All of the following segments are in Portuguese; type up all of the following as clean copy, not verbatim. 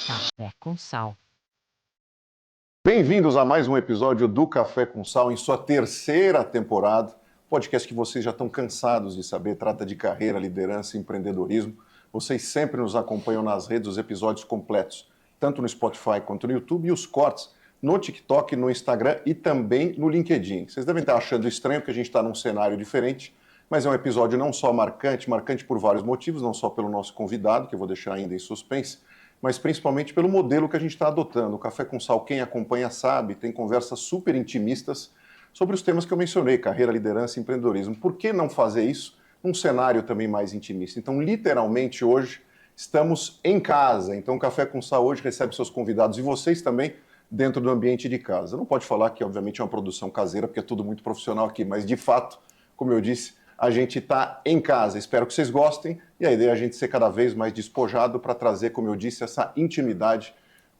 Café com Sal. Bem-vindos a mais um episódio do Café com Sal, em sua terceira temporada. Podcast que vocês já estão cansados de saber, trata de carreira, liderança e empreendedorismo. Vocês sempre nos acompanham nas redes, os episódios completos, tanto no Spotify quanto no YouTube, e os cortes no TikTok, no Instagram e também no LinkedIn. Vocês devem estar achando estranho que a gente está num cenário diferente, mas é um episódio não só marcante por vários motivos, não só pelo nosso convidado, que eu vou deixar ainda em suspense, mas principalmente pelo modelo que a gente está adotando. O Café com Sal, quem acompanha sabe, tem conversas super intimistas sobre os temas que eu mencionei, carreira, liderança e empreendedorismo. Por que não fazer isso num cenário também mais intimista? Então, literalmente, hoje, estamos em casa. Então, o Café com Sal hoje recebe seus convidados e vocês também dentro do ambiente de casa. Não pode falar que, obviamente, é uma produção caseira, porque é tudo muito profissional aqui, mas, de fato, como eu disse, a gente está em casa. Espero que vocês gostem e a ideia é a gente ser cada vez mais despojado para trazer, como eu disse, essa intimidade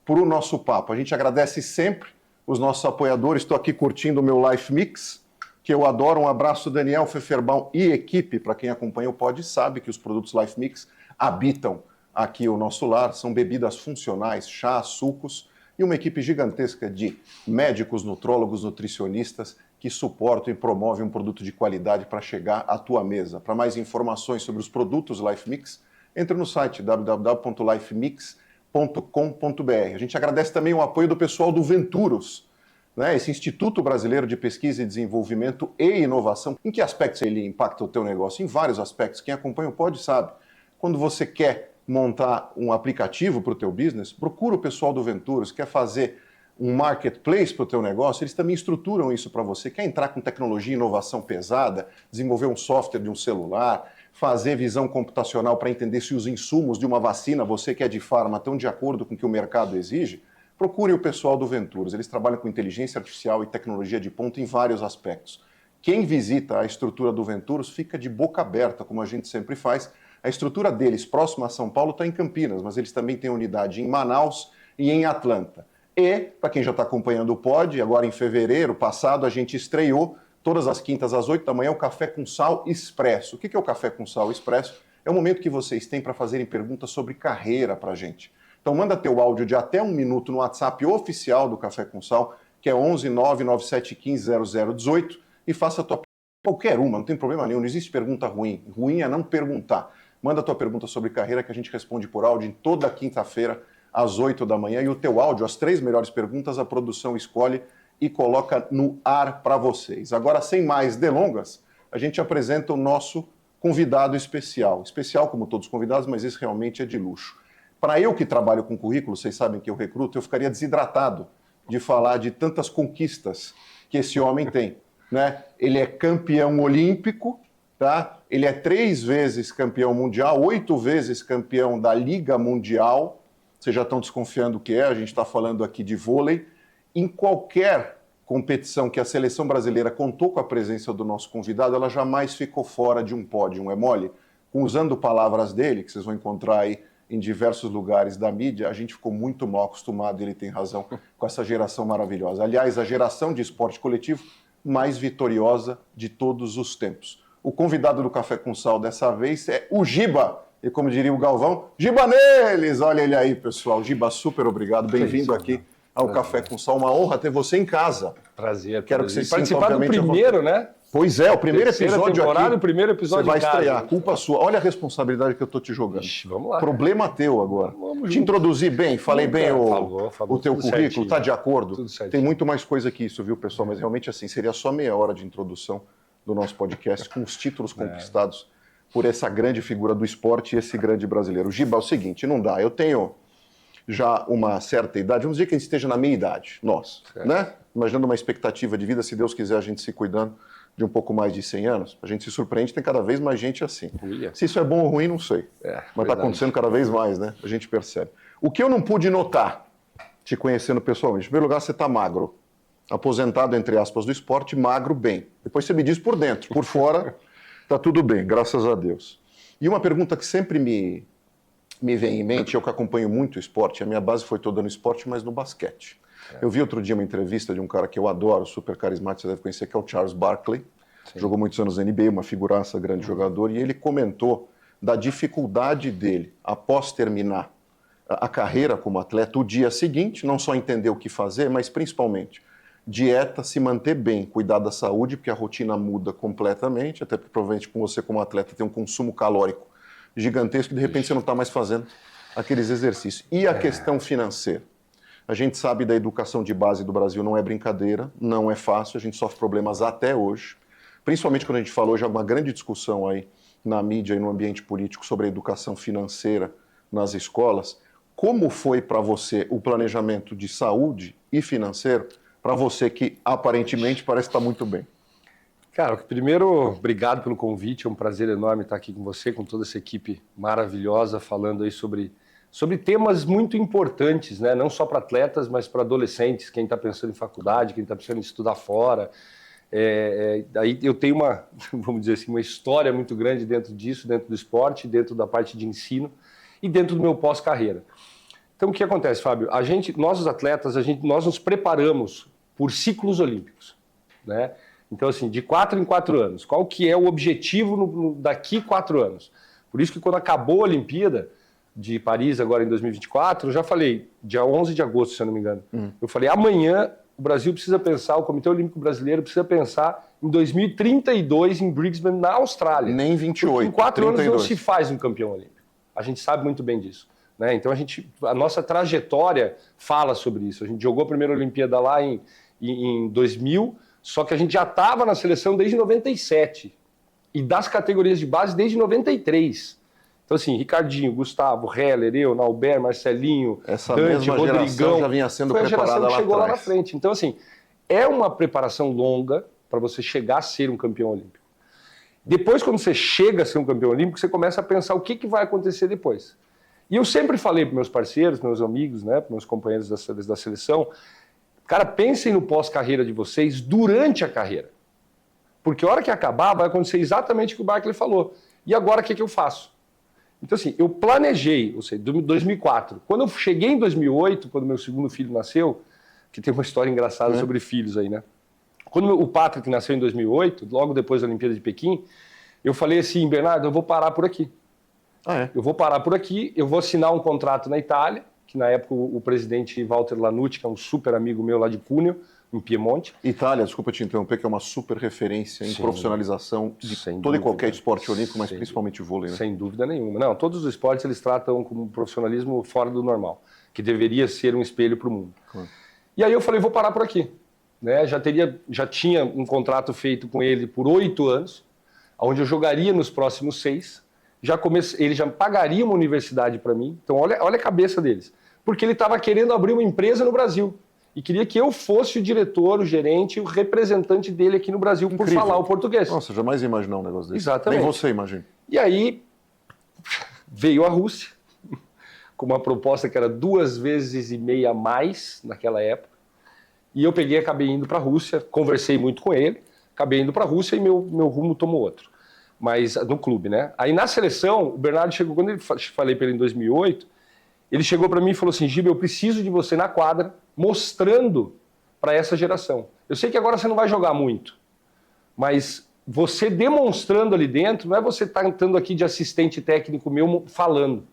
para o nosso papo. A gente agradece sempre os nossos apoiadores. Estou aqui curtindo o meu Life Mix, que eu adoro. Um abraço, Daniel Feferbaum e equipe. Para quem acompanha o Pod sabe que os produtos Life Mix habitam aqui o nosso lar. São bebidas funcionais, chás, sucos e uma equipe gigantesca de médicos, nutrólogos, nutricionistas que suportam e promovem um produto de qualidade para chegar à tua mesa. Para mais informações sobre os produtos Life Mix, entre no site www.lifemix.com.br. A gente agradece também o apoio do pessoal do Venturos, né? Esse Instituto Brasileiro de Pesquisa e Desenvolvimento e Inovação. Em que aspectos ele impacta o teu negócio? Em vários aspectos. Quem acompanha o Pod sabe. Quando você quer montar um aplicativo para o teu business, procura o pessoal do Venturos, quer fazer um marketplace para o teu negócio, eles também estruturam isso para você. Quer entrar com tecnologia e inovação pesada, desenvolver um software de um celular, fazer visão computacional para entender se os insumos de uma vacina, você que é de farma, estão de acordo com o que o mercado exige, procure o pessoal do Venturos. Eles trabalham com inteligência artificial e tecnologia de ponta em vários aspectos. Quem visita a estrutura do Venturos fica de boca aberta, como a gente sempre faz. A estrutura deles, próxima a São Paulo, está em Campinas, mas eles também têm unidade em Manaus e em Atlanta. E, para quem já está acompanhando o Pod, agora em fevereiro passado a gente estreou, todas as quintas às 8 da manhã, o Café com Sal Expresso. O que é o Café com Sal Expresso? É o momento que vocês têm para fazerem perguntas sobre carreira para a gente. Então manda teu áudio de até 1 minuto no WhatsApp oficial do Café com Sal, que é 11 99715 0018, e faça a tua pergunta. Qualquer uma, não tem problema nenhum, não existe pergunta ruim. Ruim é não perguntar. Manda a tua pergunta sobre carreira que a gente responde por áudio em toda quinta-feira, às 8 da manhã, e o teu áudio, as 3 melhores perguntas, a produção escolhe e coloca no ar para vocês. Agora, sem mais delongas, a gente apresenta o nosso convidado especial. Especial como todos os convidados, mas esse realmente é de luxo. Para eu que trabalho com currículo, vocês sabem que eu recruto, eu ficaria desidratado de falar de tantas conquistas que esse homem tem, né? Ele é campeão olímpico, tá? Ele é 3 vezes campeão mundial, 8 vezes campeão da Liga Mundial. Vocês já estão desconfiando o que é, a gente está falando aqui de vôlei. Em qualquer competição que a seleção brasileira contou com a presença do nosso convidado, ela jamais ficou fora de um pódio, é mole? Usando palavras dele, que vocês vão encontrar aí em diversos lugares da mídia, a gente ficou muito mal acostumado, e ele tem razão, com essa geração maravilhosa. Aliás, a geração de esporte coletivo mais vitoriosa de todos os tempos. O convidado do Café com Sal dessa vez é o Giba. E como diria o Galvão, Giba neles! Olha ele aí, pessoal. Giba, super obrigado. Bem-vindo aqui ao Café com Sal. Uma honra ter você em casa. Prazer. Quero que você participar do primeiro, né? Pois é, o primeiro episódio aqui. O primeiro episódio você vai estrear. Culpa sua. Olha a responsabilidade que eu tô te jogando. Ixi, vamos lá. Problema teu agora. Vamos te introduzi bem? Falei bem falou o teu currículo? Certinho, tá de acordo? Tudo certinho. Tem muito mais coisa que isso, viu, pessoal? Mas realmente assim, seria só meia hora de introdução do nosso podcast com os títulos conquistados por essa grande figura do esporte e esse grande brasileiro. Giba, é o seguinte, não dá. Eu tenho já uma certa idade, vamos dizer que a gente esteja na meia idade, nós, né? Imaginando uma expectativa de vida, se Deus quiser, a gente se cuidando de um pouco mais de 100 anos, a gente se surpreende, tem cada vez mais gente assim. Se isso é bom ou ruim, não sei. Mas está acontecendo cada vez mais, né? A gente percebe. O que eu não pude notar, te conhecendo pessoalmente, em primeiro lugar, você está magro. Aposentado, entre aspas, do esporte, magro bem. Depois você me diz por dentro, por fora... Tá tudo bem, graças a Deus. E uma pergunta que sempre me vem em mente, eu que acompanho muito o esporte, a minha base foi toda no esporte, mas no basquete. Eu vi outro dia uma entrevista de um cara que eu adoro, super carismático, você deve conhecer, que é o Charles Barkley. Sim. Jogou muitos anos na NBA, uma figuraça, grande jogador, e ele comentou da dificuldade dele, após terminar a carreira como atleta, o dia seguinte, não só entender o que fazer, mas principalmente dieta, se manter bem, cuidar da saúde, porque a rotina muda completamente, até porque provavelmente com você como atleta tem um consumo calórico gigantesco e de repente você não está mais fazendo aqueles exercícios. E a questão financeira? A gente sabe da educação de base do Brasil, não é brincadeira, não é fácil, a gente sofre problemas até hoje, principalmente quando a gente falou, já uma grande discussão aí na mídia e no ambiente político sobre a educação financeira nas escolas. Como foi para você o planejamento de saúde e financeiro, para você que aparentemente parece estar muito bem? Cara, primeiro, obrigado pelo convite, é um prazer enorme estar aqui com você, com toda essa equipe maravilhosa, falando aí sobre temas muito importantes, né? Não só para atletas, mas para adolescentes, quem está pensando em faculdade, quem está pensando em estudar fora. Aí eu tenho vamos dizer assim, uma história muito grande dentro disso, dentro do esporte, dentro da parte de ensino e dentro do meu pós-carreira. Então, o que acontece, Fábio? Nós, os atletas, nós nos preparamos por ciclos olímpicos, né? Então, assim, de 4 em 4 anos. Qual que é o objetivo daqui 4 anos? Por isso que quando acabou a Olimpíada de Paris, agora em 2024, eu já falei, dia 11 de agosto, se eu não me engano, eu falei, amanhã o Brasil precisa pensar, o Comitê Olímpico Brasileiro precisa pensar em 2032 em Brisbane, na Austrália. Nem 28, porque em 4 32. anos não se faz um campeão olímpico. A gente sabe muito bem disso, né? Então a nossa trajetória fala sobre isso. A gente jogou a primeira Olimpíada lá em 2000, só que a gente já estava na seleção desde 97 e das categorias de base desde 93. Então assim, Ricardinho, Gustavo, Heller, eu, Nauber, Marcelinho, essa Dante, mesma Rodrigão, geração já vinha sendo foi a preparada geração que lá chegou lá atrás. na frente. Então assim, é uma preparação longa para você chegar a ser um campeão olímpico. Depois, quando você chega a ser um campeão olímpico, você começa a pensar o que vai acontecer depois. E eu sempre falei para meus parceiros, meus amigos, né, para meus companheiros da seleção, cara, pensem no pós-carreira de vocês durante a carreira. Porque a hora que acabar, vai acontecer exatamente o que o Barkley falou. E agora, o que eu faço? Então, assim, eu planejei, ou seja, 2004. Quando eu cheguei em 2008, quando meu segundo filho nasceu, que tem uma história engraçada sobre filhos aí, né? Quando o Patrick nasceu em 2008, logo depois da Olimpíada de Pequim, eu falei assim, Bernardo, eu vou parar por aqui. Eu vou parar por aqui, eu vou assinar um contrato na Itália, que na época o presidente Walter Lanucci, que é um super amigo meu lá de Cuneo, em Piemonte. Itália, desculpa te interromper, que é uma super referência em profissionalização de todo e qualquer esporte olímpico, mas principalmente vôlei, né? Sem dúvida nenhuma. Não, todos os esportes eles tratam como profissionalismo fora do normal, que deveria ser um espelho para o mundo. E aí eu falei, vou parar por aqui. Né? Já tinha um contrato feito com ele por 8 anos, onde eu jogaria nos próximos 6. Ele já pagaria uma universidade para mim. Então olha a cabeça deles. Porque ele estava querendo abrir uma empresa no Brasil. E queria que eu fosse o diretor, o gerente, o representante dele aqui no Brasil. Incrível. Por falar o português. Nossa, jamais ia imaginar um negócio desse. Exatamente. Nem você imagina. E aí veio a Rússia, com uma proposta que era 2,5 vezes a mais naquela época. E eu acabei indo para a Rússia, conversei muito com ele, acabei indo para a Rússia e meu rumo tomou outro. Mas no clube, né? Aí na seleção, o Bernardo chegou, quando eu falei para ele em 2008, ele chegou para mim e falou assim, Giba, eu preciso de você na quadra, mostrando para essa geração. Eu sei que agora você não vai jogar muito, mas você demonstrando ali dentro, não é você estando aqui de assistente técnico meu falando.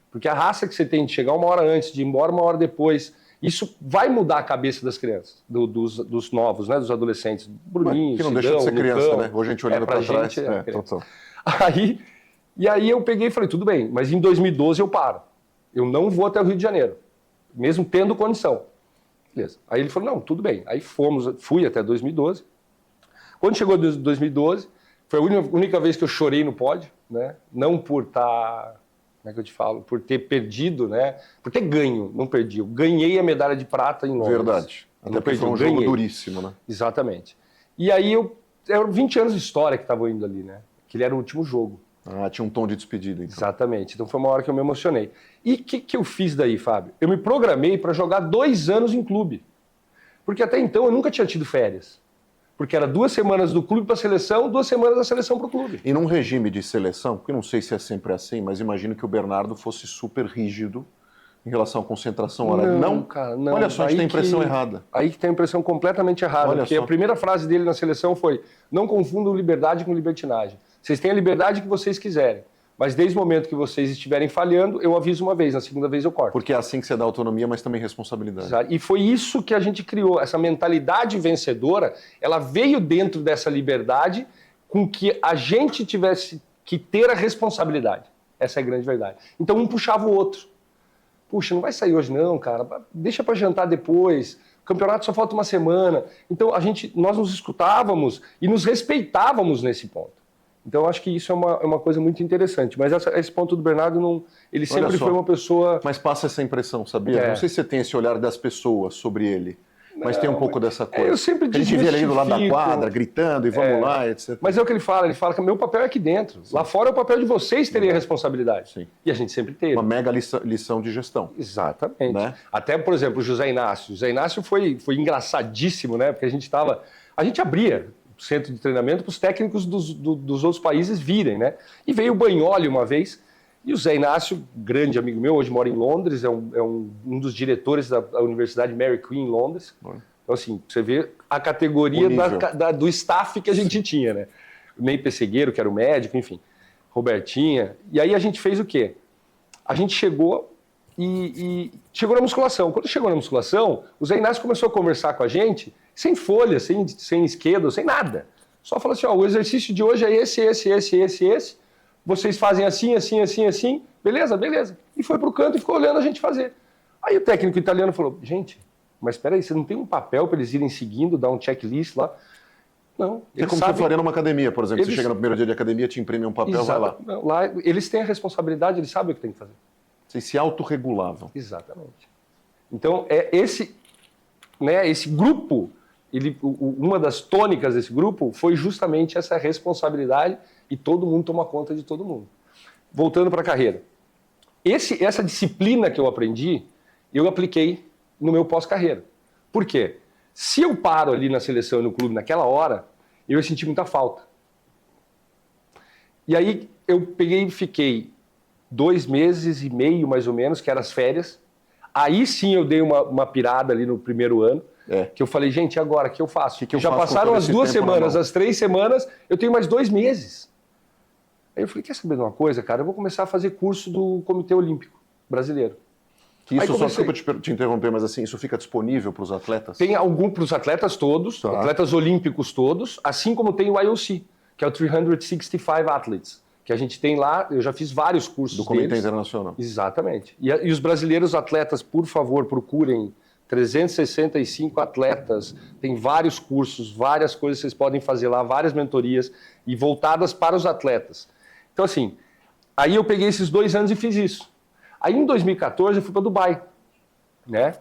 Porque a raça que você tem de chegar uma hora antes, de ir embora uma hora depois, isso vai mudar a cabeça das crianças, dos novos, né, dos adolescentes. Bruninho, que não Sidão, deixa de ser Lucão, criança, né? Hoje a gente olhando para trás. Total. E aí eu peguei e falei, tudo bem, mas em 2012 eu paro. Eu não vou até o Rio de Janeiro, mesmo tendo condição. Beleza. Aí ele falou, não, tudo bem. Aí fui até 2012. Quando chegou 2012, foi a única vez que eu chorei no pódio, né? Não por estar... Como é que eu te falo? Por ter perdido, né? Por ter ganho, não perdi. Eu ganhei a medalha de prata em Londres. Verdade. Até porque foi um jogo duríssimo, né? Exatamente. E aí eram 20 anos de história que estavam indo ali, né? Que ele era o último jogo. Tinha um tom de despedida, então. Exatamente. Então foi uma hora que eu me emocionei. E o que eu fiz daí, Fábio? Eu me programei para jogar 2 anos em clube. Porque até então eu nunca tinha tido férias. Porque era 2 semanas do clube para a seleção, 2 semanas da seleção para o clube. E num regime de seleção, porque não sei se é sempre assim, mas imagino que o Bernardo fosse super rígido em relação à concentração horária. Não, cara, não. Olha só, a gente tem a impressão errada. Aí que tem a impressão completamente errada. Olha porque só. A primeira frase dele na seleção foi: não confundam liberdade com libertinagem. Vocês têm a liberdade que vocês quiserem. Mas desde o momento que vocês estiverem falhando, eu aviso uma vez, na segunda vez eu corto. Porque é assim que você dá autonomia, mas também responsabilidade. Exato. E foi isso que a gente criou, essa mentalidade vencedora, ela veio dentro dessa liberdade com que a gente tivesse que ter a responsabilidade. Essa é a grande verdade. Então um puxava o outro. Puxa, não vai sair hoje não, cara, deixa para jantar depois, o campeonato só falta uma semana. Então nós nos escutávamos e nos respeitávamos nesse ponto. Então, eu acho que isso é uma coisa muito interessante. Mas esse ponto do Bernardo, ele sempre foi uma pessoa... Mas passa essa impressão, sabia? Não sei se você tem esse olhar das pessoas sobre ele, mas tem um pouco dessa coisa. Eu sempre a gente vê ele do lado da quadra, gritando e vamos lá, etc. Mas é o que ele fala que meu papel é aqui dentro. Sim. Lá fora é o papel de vocês terem a responsabilidade. Sim. E a gente sempre teve. Uma mega lição de gestão. Exatamente. Né? Até, por exemplo, o José Inácio. O José Inácio foi engraçadíssimo, né? Porque a gente abria centro de treinamento para os técnicos dos outros países virem, né? E veio o Bagnoli uma vez, e o Zé Inácio, grande amigo meu, hoje mora em Londres, é um dos diretores da Universidade Mary Queen em Londres. Então, assim, você vê a categoria do staff que a gente tinha, né? O Ney Pessegueiro, que era o médico, enfim, Robertinha. E aí a gente fez o quê? A gente chegou e chegou na musculação. Quando chegou na musculação, o Zé Inácio começou a conversar com a gente sem folha, sem esquerda, sem nada. Só falou assim, ó, o exercício de hoje é esse. Vocês fazem assim. Beleza. E foi pro canto e ficou olhando a gente fazer. Aí o técnico italiano falou, gente, mas espera aí, você não tem um papel para eles irem seguindo, dar um checklist lá? Não. É como você faria numa academia, por exemplo. Você chega no primeiro dia de academia, te imprime um papel, vai lá. Não, lá eles têm a responsabilidade, eles sabem o que tem que fazer. Vocês se autorregulavam. Exatamente. Então, esse grupo, uma das tônicas desse grupo foi justamente essa responsabilidade e todo mundo toma conta de todo mundo. Voltando para a carreira. Essa disciplina que eu aprendi, eu apliquei no meu pós-carreira. Por quê? Se eu paro ali na seleção e no clube naquela hora, eu ia sentir muita falta. E aí eu peguei e fiquei 2 meses e meio, mais ou menos, que eram as férias. Aí sim eu dei uma pirada ali no primeiro ano, que eu falei, gente, e agora, o que eu faço? Que eu já faço passaram as 2 semanas, as 3 semanas, eu tenho mais 2 meses. Aí eu falei, quer saber de uma coisa, cara? Eu vou começar a fazer curso do Comitê Olímpico Brasileiro. Que isso, só desculpa te interromper, mas assim, isso fica disponível para os atletas? Tem algum para os atletas todos, atletas olímpicos todos, assim como tem o IOC, que é o 365 Athletes, que a gente tem lá, eu já fiz vários cursos do Comitê deles. Internacional. Exatamente. E os brasileiros atletas, por favor, procurem 365 atletas, tem vários cursos, várias coisas que vocês podem fazer lá, várias mentorias, e voltadas para os atletas. Então, assim, aí eu peguei esses 2 anos e fiz isso. Aí, em 2014, eu fui para Dubai, né?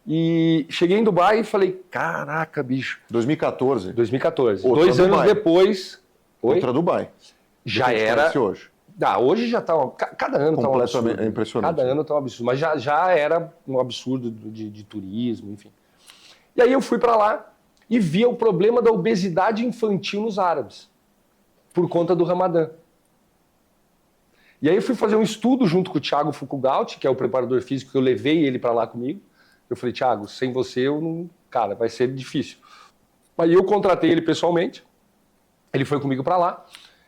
E cheguei em Dubai e falei, caraca, bicho. 2014? 2014. Outra 2 anos Dubai. Depois... Outra Dubai. Já era... Hoje. Hoje já está... Cada ano está um absurdo. É impressionante. Cada ano está um absurdo. Mas já era um absurdo de turismo, enfim. E aí eu fui para lá e via o problema da obesidade infantil nos árabes, por conta do Ramadã. E aí eu fui fazer um estudo junto com o Thiago Fukugaut, que é o preparador físico, que eu levei ele para lá comigo. Eu falei, Thiago, sem você eu não... Cara, vai ser difícil. Aí eu contratei ele pessoalmente, ele foi comigo para lá,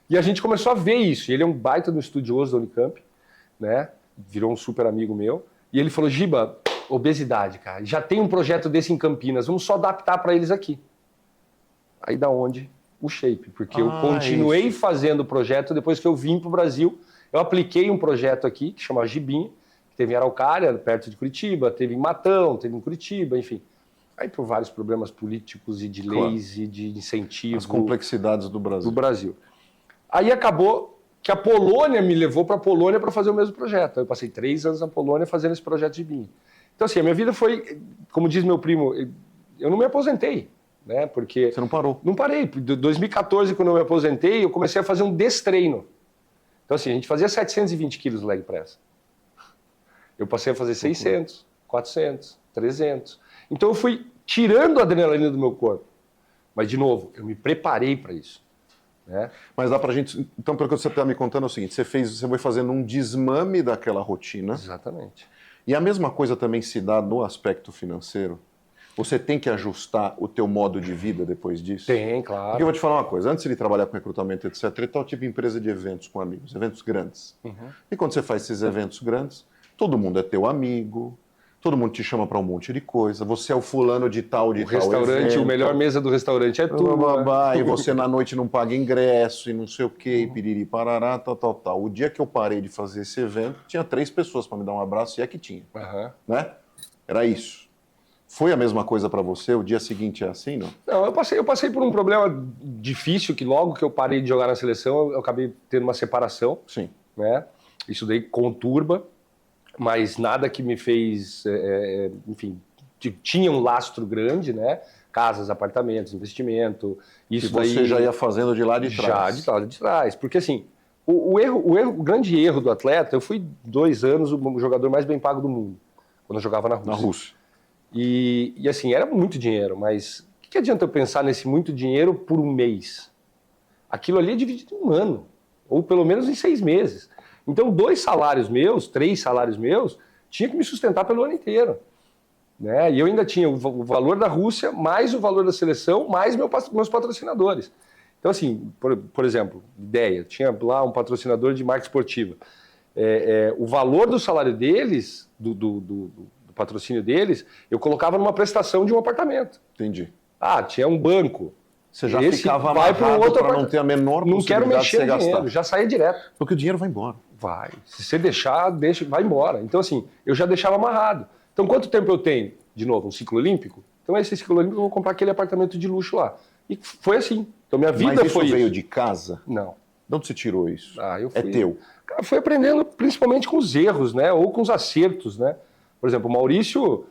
e a gente começou a ver isso. Ele é um baita do estudioso da Unicamp, né? Virou um super amigo meu. E ele falou, Giba, obesidade, cara, já tem um projeto desse em Campinas, vamos só adaptar para eles aqui. Aí da onde? O Shape, porque eu continuei fazendo o projeto depois que eu vim para o Brasil. Eu apliquei um projeto aqui, que chama Gibinha, que teve em Araucária, perto de Curitiba, teve em Matão, teve em Curitiba, enfim. Aí por vários problemas políticos e de leis e de incentivo. As complexidades do Brasil. Aí acabou que a Polônia me levou para a Polônia para fazer o mesmo projeto. Eu passei 3 anos na Polônia fazendo esse projeto de Gibinha. Então assim, a minha vida foi, como diz meu primo, eu não me aposentei. Né, porque você não parou? Não parei. Em 2014, quando eu me aposentei, eu comecei a fazer um destreino. Então, assim, a gente fazia 720 quilos leg press. Eu passei a fazer 600, 400, 300. Então, eu fui tirando a adrenalina do meu corpo. Mas, de novo, eu me preparei para isso. Né? Mas dá pra gente... Então, pelo que você está me contando é o seguinte, você foi fazendo um desmame daquela rotina. Exatamente. E a mesma coisa também se dá no aspecto financeiro. Você tem que ajustar o teu modo de vida depois disso? Tem, claro. Porque eu vou te falar uma coisa, antes de trabalhar com recrutamento, etc, e tal, eu tive empresa de eventos com amigos, eventos grandes. E quando você faz esses eventos grandes, todo mundo é teu amigo, todo mundo te chama para um monte de coisa, você é o fulano de tal, de O tal restaurante, evento, o melhor mesa do restaurante é tu. e você na noite não paga ingresso e não sei o quê, e piriri, parará, tal. O dia que eu parei de fazer esse evento, tinha 3 pessoas para me dar um abraço, e é que tinha, né? Era isso. Foi a mesma coisa para você? O dia seguinte é assim, não? Não, eu passei por um problema difícil, que logo que eu parei de jogar na seleção, eu acabei tendo uma separação. Sim. Né? Isso daí conturba, mas nada que me fez, enfim, tinha um lastro grande, né? Casas, apartamentos, investimento. Isso e você daí, já ia fazendo de lá de trás. Já de lá de trás. Porque assim, o grande erro do atleta, eu fui 2 anos o jogador mais bem pago do mundo, quando eu jogava na Rússia. Na Rússia. E assim, era muito dinheiro, mas o que adianta eu pensar nesse muito dinheiro por um mês? Aquilo ali é dividido em um ano, ou pelo menos em 6 meses. Então, 2 salários meus, 3 salários meus, tinha que me sustentar pelo ano inteiro. Né? E eu ainda tinha o valor da Rússia, mais o valor da seleção, mais meus patrocinadores. Então, assim, por exemplo, ideia, tinha lá um patrocinador de marca esportiva. O valor do salário deles, do patrocínio deles, eu colocava numa prestação de um apartamento. Entendi. Tinha um banco. Você já ficava amarrado para não ter a menor não possibilidade quero mexer de você no dinheiro, gastar. já saía direto. Porque o dinheiro vai embora. Vai. Se você deixar, vai embora. Então, assim, eu já deixava amarrado. Então, quanto tempo eu tenho? De novo, um ciclo olímpico? Então, esse ciclo olímpico eu vou comprar aquele apartamento de luxo lá. E foi assim. Então, minha vida Mas foi isso veio isso. de casa? Não. De onde você tirou isso? Eu fui, é teu? Cara, fui aprendendo principalmente com os erros, né? Ou com os acertos, né? Por exemplo, o Maurício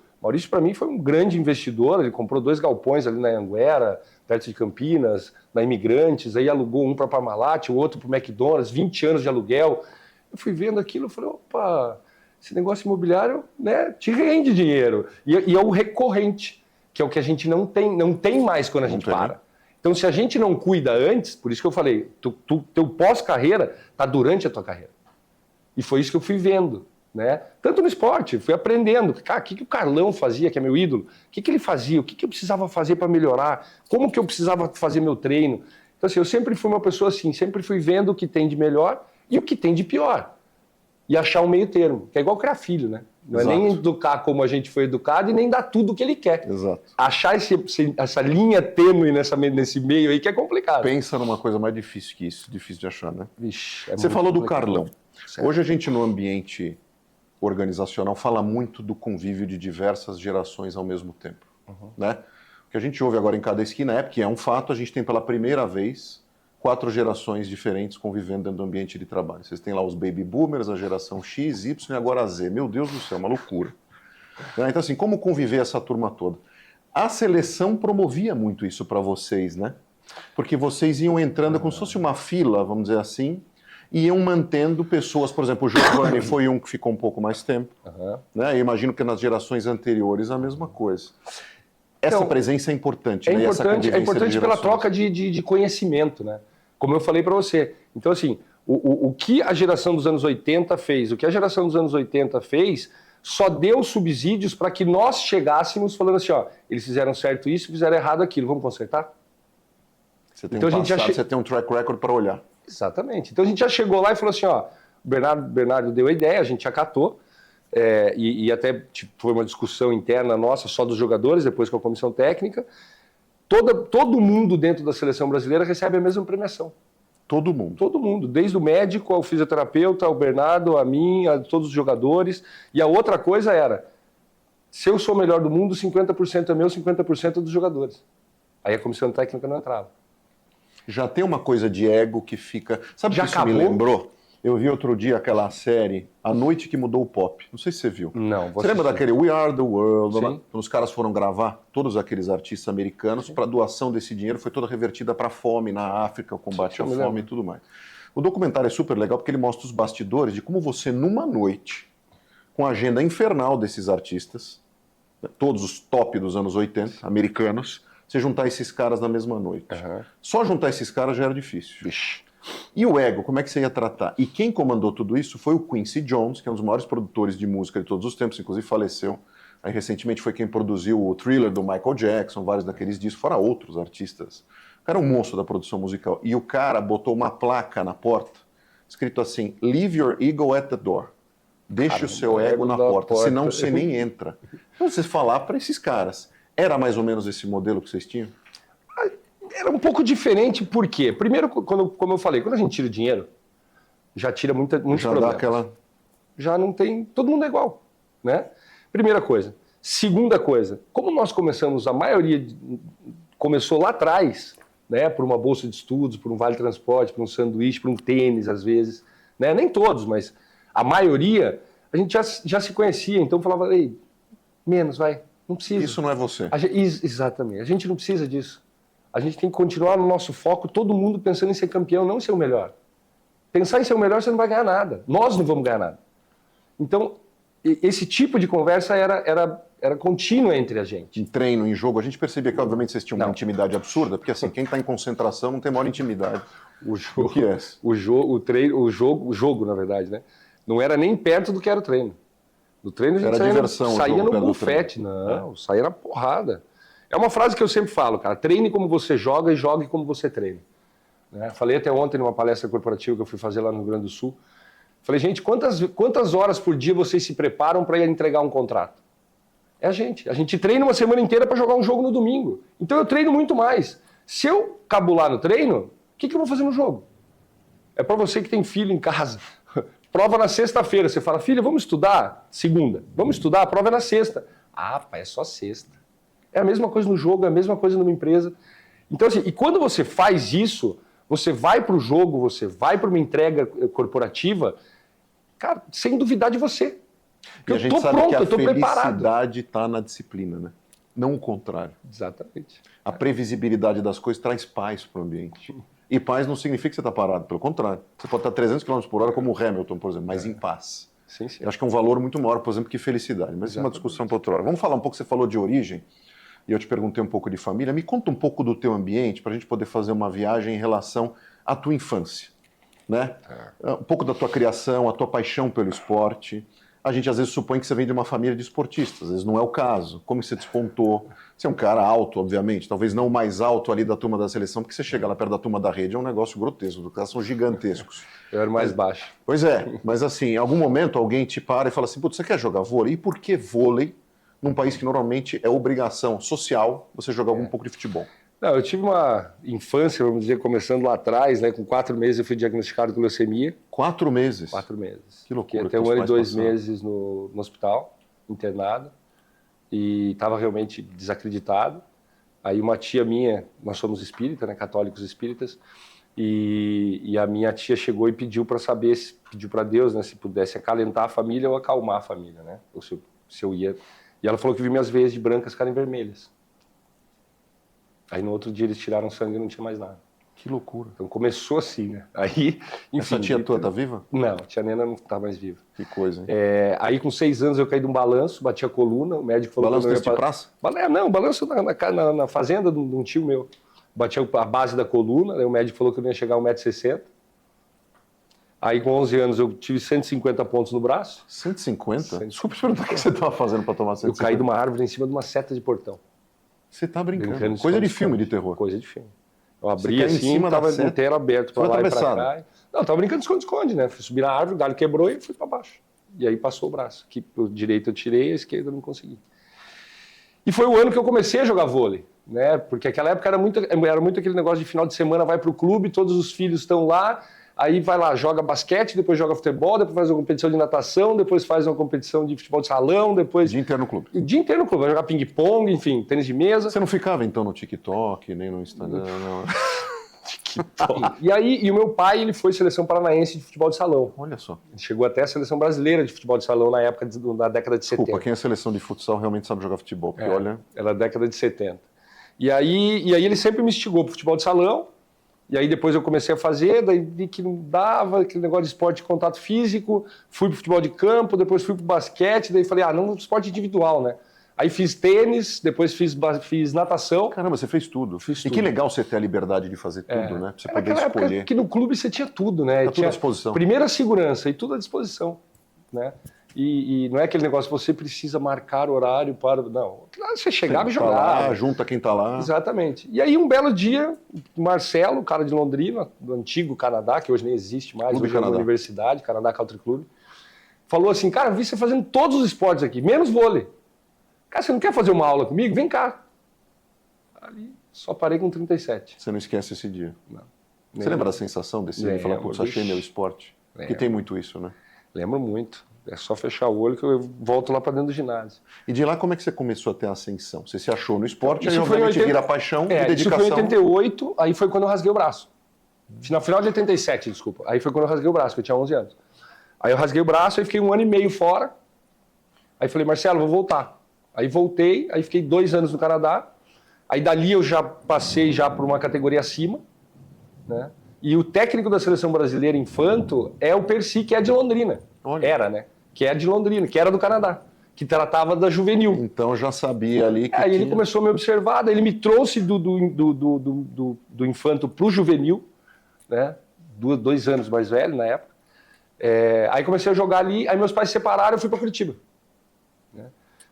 para mim foi um grande investidor, ele comprou 2 galpões ali na Anguera, perto de Campinas, na Imigrantes, aí alugou um para a Parmalat, o outro para o McDonald's, 20 anos de aluguel. Eu fui vendo aquilo e falei, opa, esse negócio imobiliário, né, te rende dinheiro. E é o recorrente, que é o que a gente não tem mais quando a gente para. Então, se a gente não cuida antes, por isso que eu falei, teu pós-carreira está durante a tua carreira. E foi isso que eu fui vendo. Né? Tanto no esporte, fui aprendendo. Cara, o que o Carlão fazia, que é meu ídolo? O que ele fazia? O que eu precisava fazer para melhorar? Como que eu precisava fazer meu treino? Então, assim, eu sempre fui uma pessoa assim, sempre fui vendo o que tem de melhor e o que tem de pior. E achar um meio termo, que é igual criar filho, né? Não Exato. É nem educar como a gente foi educado e nem dar tudo o que ele quer. Exato. Achar essa linha tênue nesse meio aí que é complicado. Pensa numa coisa mais difícil que isso, difícil de achar, né? Vixe, Você falou do Carlão. Certo. Hoje a gente no ambiente organizacional fala muito do convívio de diversas gerações ao mesmo tempo, né? O que a gente ouve agora em cada esquina é, que é um fato, a gente tem pela primeira vez 4 gerações diferentes convivendo dentro do ambiente de trabalho. Vocês têm lá os baby boomers, a geração X, Y e agora a Z. Meu Deus do céu, uma loucura. Então assim, como conviver essa turma toda? A seleção promovia muito isso para vocês, né? Porque vocês iam entrando como se fosse uma fila, vamos dizer assim, e iam mantendo pessoas, por exemplo, o Giovanni foi um que ficou um pouco mais tempo, né? Eu imagino que nas gerações anteriores a mesma coisa. Essa presença é importante, né? É importante pela troca de conhecimento, né? Como eu falei para você. Então, assim, o que a geração dos anos 80 fez, o que a geração dos anos 80 fez, só deu subsídios para que nós chegássemos falando assim, ó, eles fizeram certo isso, fizeram errado aquilo, vamos consertar? Você tem então, você tem um track record para olhar. Exatamente. Então a gente já chegou lá e falou assim, ó, o Bernardo deu a ideia, a gente acatou, e até foi uma discussão interna nossa, só dos jogadores, depois com a comissão técnica. Todo mundo dentro da seleção brasileira recebe a mesma premiação. Todo mundo? Todo mundo, desde o médico ao fisioterapeuta, ao Bernardo, a mim, a todos os jogadores. E a outra coisa era, se eu sou o melhor do mundo, 50% é meu, 50% é dos jogadores. Aí a comissão técnica não entrava. Já tem uma coisa de ego que fica... Sabe o que isso me acabou? lembrou? Eu vi outro dia aquela série, A Noite que Mudou o Pop. Não sei se você viu. Não. Você lembra daquele We Are the World? Sim. Quando os caras foram gravar, todos aqueles artistas americanos, para doação desse dinheiro foi toda revertida para a fome na África, o combate à fome e tudo mais. O documentário é super legal porque ele mostra os bastidores de como você, numa noite, com a agenda infernal desses artistas, todos os top dos anos 80, americanos, você juntar esses caras na mesma noite. Só juntar esses caras já era difícil. Vixe. E o ego, como é que você ia tratar? E quem comandou tudo isso foi o Quincy Jones, que é um dos maiores produtores de música de todos os tempos, inclusive faleceu Aí recentemente foi quem produziu o Thriller do Michael Jackson, vários daqueles discos, fora outros artistas. O cara é um monstro da produção musical. E o cara botou uma placa na porta, escrito assim, Leave your ego at the door. Deixe o seu ego na porta, senão você nem entra. Então você falar para esses caras, era mais ou menos esse modelo que vocês tinham? Era um pouco diferente, por quê? Primeiro, como eu falei, quando a gente tira dinheiro, já tira muitos Já problemas. dá aquela... Já não tem... Todo mundo é igual, né? Primeira coisa. Segunda coisa, como nós começamos, a maioria começou lá atrás, né? Por uma bolsa de estudos, por um vale transporte, por um sanduíche, por um tênis, às vezes. Né? Nem todos, mas a maioria, a gente já se conhecia, então falava, ei, menos, vai, não precisa. Isso não é você. Exatamente, a gente não precisa disso. A gente tem que continuar no nosso foco, todo mundo pensando em ser campeão, não em ser o melhor. Pensar em ser o melhor, você não vai ganhar nada. Nós não vamos ganhar nada. Então, esse tipo de conversa era contínua entre a gente. Em treino, em jogo, a gente percebia que, obviamente, vocês tinham uma intimidade absurda, porque, assim, quem está em concentração não tem maior intimidade. O jogo, do que é? o jogo, na verdade, né? Não era nem perto do que era o treino. No treino a gente saía no bufete. Não, saía na porrada. É uma frase que eu sempre falo, cara. Treine como você joga e jogue como você treina. Né? Falei até ontem numa palestra corporativa que eu fui fazer lá no Rio Grande do Sul. Falei, gente, quantas horas por dia vocês se preparam para ir entregar um contrato? É a gente. A gente treina uma semana inteira para jogar um jogo no domingo. Então eu treino muito mais. Se eu cabular no treino, o que eu vou fazer no jogo? É para você que tem filho em casa. Prova na sexta-feira. Você fala, filha, vamos estudar? Segunda. Vamos estudar? A prova é na sexta. Ah, pai, é só sexta. É a mesma coisa no jogo, é a mesma coisa numa empresa. Então, assim, e quando você faz isso, você vai para o jogo, você vai para uma entrega corporativa, cara, sem duvidar de você. E a gente sabe que a felicidade está na disciplina, né? Não o contrário. Exatamente. A previsibilidade das coisas traz paz para o ambiente. E paz não significa que você está parado, pelo contrário. Você pode estar 300 km por hora, como o Hamilton, por exemplo, mas em paz. Sim, sim. Eu acho que é um valor muito maior, por exemplo, que felicidade. Mas isso é uma discussão para outra hora. Vamos falar um pouco, você falou de origem, e eu te perguntei um pouco de família. Me conta um pouco do teu ambiente, para a gente poder fazer uma viagem em relação à tua infância. Né? Um pouco da tua criação, a tua paixão pelo esporte. A gente às vezes supõe que você vem de uma família de esportistas, às vezes não é o caso. Como você despontou? Você é um cara alto, obviamente, talvez não o mais alto ali da turma da seleção, porque você chega lá perto da turma da rede, é um negócio grotesco, os caras são gigantescos. Eu era mais baixo. Pois é, mas assim, em algum momento alguém te para e fala assim, putz, você quer jogar vôlei? E por que vôlei, num país que normalmente é obrigação social, você jogar um pouco de futebol? Não, eu tive uma infância, vamos dizer, começando lá atrás, né? Com 4 meses eu fui diagnosticado com leucemia. 4 meses? 4 meses. Que loucura. Até 1 ano e 2 meses no hospital, internado. E estava realmente desacreditado. Aí uma tia minha, nós somos espírita, né? Católicos espíritas. E a minha tia chegou e pediu para saber, pediu para Deus, né? Se pudesse acalentar a família ou acalmar a família, né? Ou se eu ia... E ela falou que viu minhas veias de brancas ficarem vermelhas. Aí no outro dia eles tiraram sangue e não tinha mais nada. Que loucura. Então começou assim, né? Aí, enfim, essa tia tua tá viva? Não, a tia Nena não tá mais viva. Que coisa, hein? Aí com 6 anos eu caí de um balanço, bati a coluna, o médico falou... Balanço desse de praça? Não, balanço na fazenda de um tio meu. Bati a base da coluna, aí o médico falou que eu não ia chegar a 1,60 m. Aí com 11 anos eu tive 150 pontos no braço. 150? Desculpa te perguntar o que você estava fazendo para tomar 150. Eu caí de uma árvore em cima de uma seta de portão. Você tá brincando. Coisa de filme de terror. Coisa de filme. Eu abri assim, tava inteiro aberto para lá e para cá. Não, tava brincando de esconde-esconde, né? Fui subir na árvore, o galho quebrou e fui para baixo. E aí passou o braço. Aqui, o direito eu tirei, a esquerda eu não consegui. E foi o ano que eu comecei a jogar vôlei, né? Porque aquela época era muito aquele negócio de final de semana, vai pro clube, todos os filhos estão lá, aí vai lá, joga basquete, depois joga futebol, depois faz uma competição de natação, depois faz uma competição de futebol de salão, depois... Dia inteiro no clube. Dia inteiro no clube, vai jogar ping-pong, enfim, tênis de mesa. Você não ficava então no TikTok, nem no Instagram, não? TikTok. E o meu pai, ele foi seleção paranaense de futebol de salão. Olha só. Ele chegou até a seleção brasileira de futebol de salão na época, na década de 70. Desculpa, quem é seleção de futsal realmente sabe jogar futebol, porque olha... Era a década de 70. E aí ele sempre me instigou pro futebol de salão. E aí depois eu comecei a fazer, daí vi que não dava, aquele negócio de esporte de contato físico, fui pro futebol de campo, depois fui pro basquete, daí falei, não, esporte individual, né? Aí fiz tênis, depois fiz natação. Caramba, você fez tudo. E que legal você ter a liberdade de fazer tudo, né? Pra você poder escolher. Que no clube você tinha tudo, né? Tá tudo à disposição. Primeira segurança e tudo à disposição, né? E não é aquele negócio, você precisa marcar horário para... Não, você chegava e jogava. Lá, junta quem tá lá. Exatamente. E aí, um belo dia, o Marcelo, cara de Londrina, do antigo Canadá, que hoje nem existe mais, Clube hoje é uma Canadá. universidade, Canadá Country Club, falou assim, cara, vi você fazendo todos os esportes aqui, menos vôlei. Cara, você não quer fazer uma aula comigo? Vem cá. Ali, só parei com 37. Você não esquece esse dia. Não. Você lembra da sensação desse dia de falar, putz, achei meu esporte? Porque tem muito isso, né? Lembro muito. É só fechar o olho que eu volto lá para dentro do ginásio. E de lá, como é que você começou a ter a ascensão? Você se achou no esporte, Isso aí foi em obviamente 80... vira paixão e dedicação. Isso foi em 88, aí foi quando eu rasguei o braço. No final de 87, desculpa. Aí foi quando eu rasguei o braço, que eu tinha 11 anos. Aí eu rasguei o braço, aí fiquei 1 ano e meio fora. Aí falei, Marcelo, vou voltar. Aí voltei, aí fiquei 2 anos no Canadá. Aí dali eu já passei já por uma categoria acima, né? E o técnico da seleção brasileira infanto é o Percy, que é de Londrina. Olha. Era, né? Que é de Londrina, que era do Canadá, que tratava da juvenil. Então já sabia ali que Aí tinha... ele começou a me observar, daí ele me trouxe do infanto para o juvenil, né? 2 anos mais velho na época. Aí comecei a jogar ali, aí meus pais se separaram, eu fui para Curitiba. Né?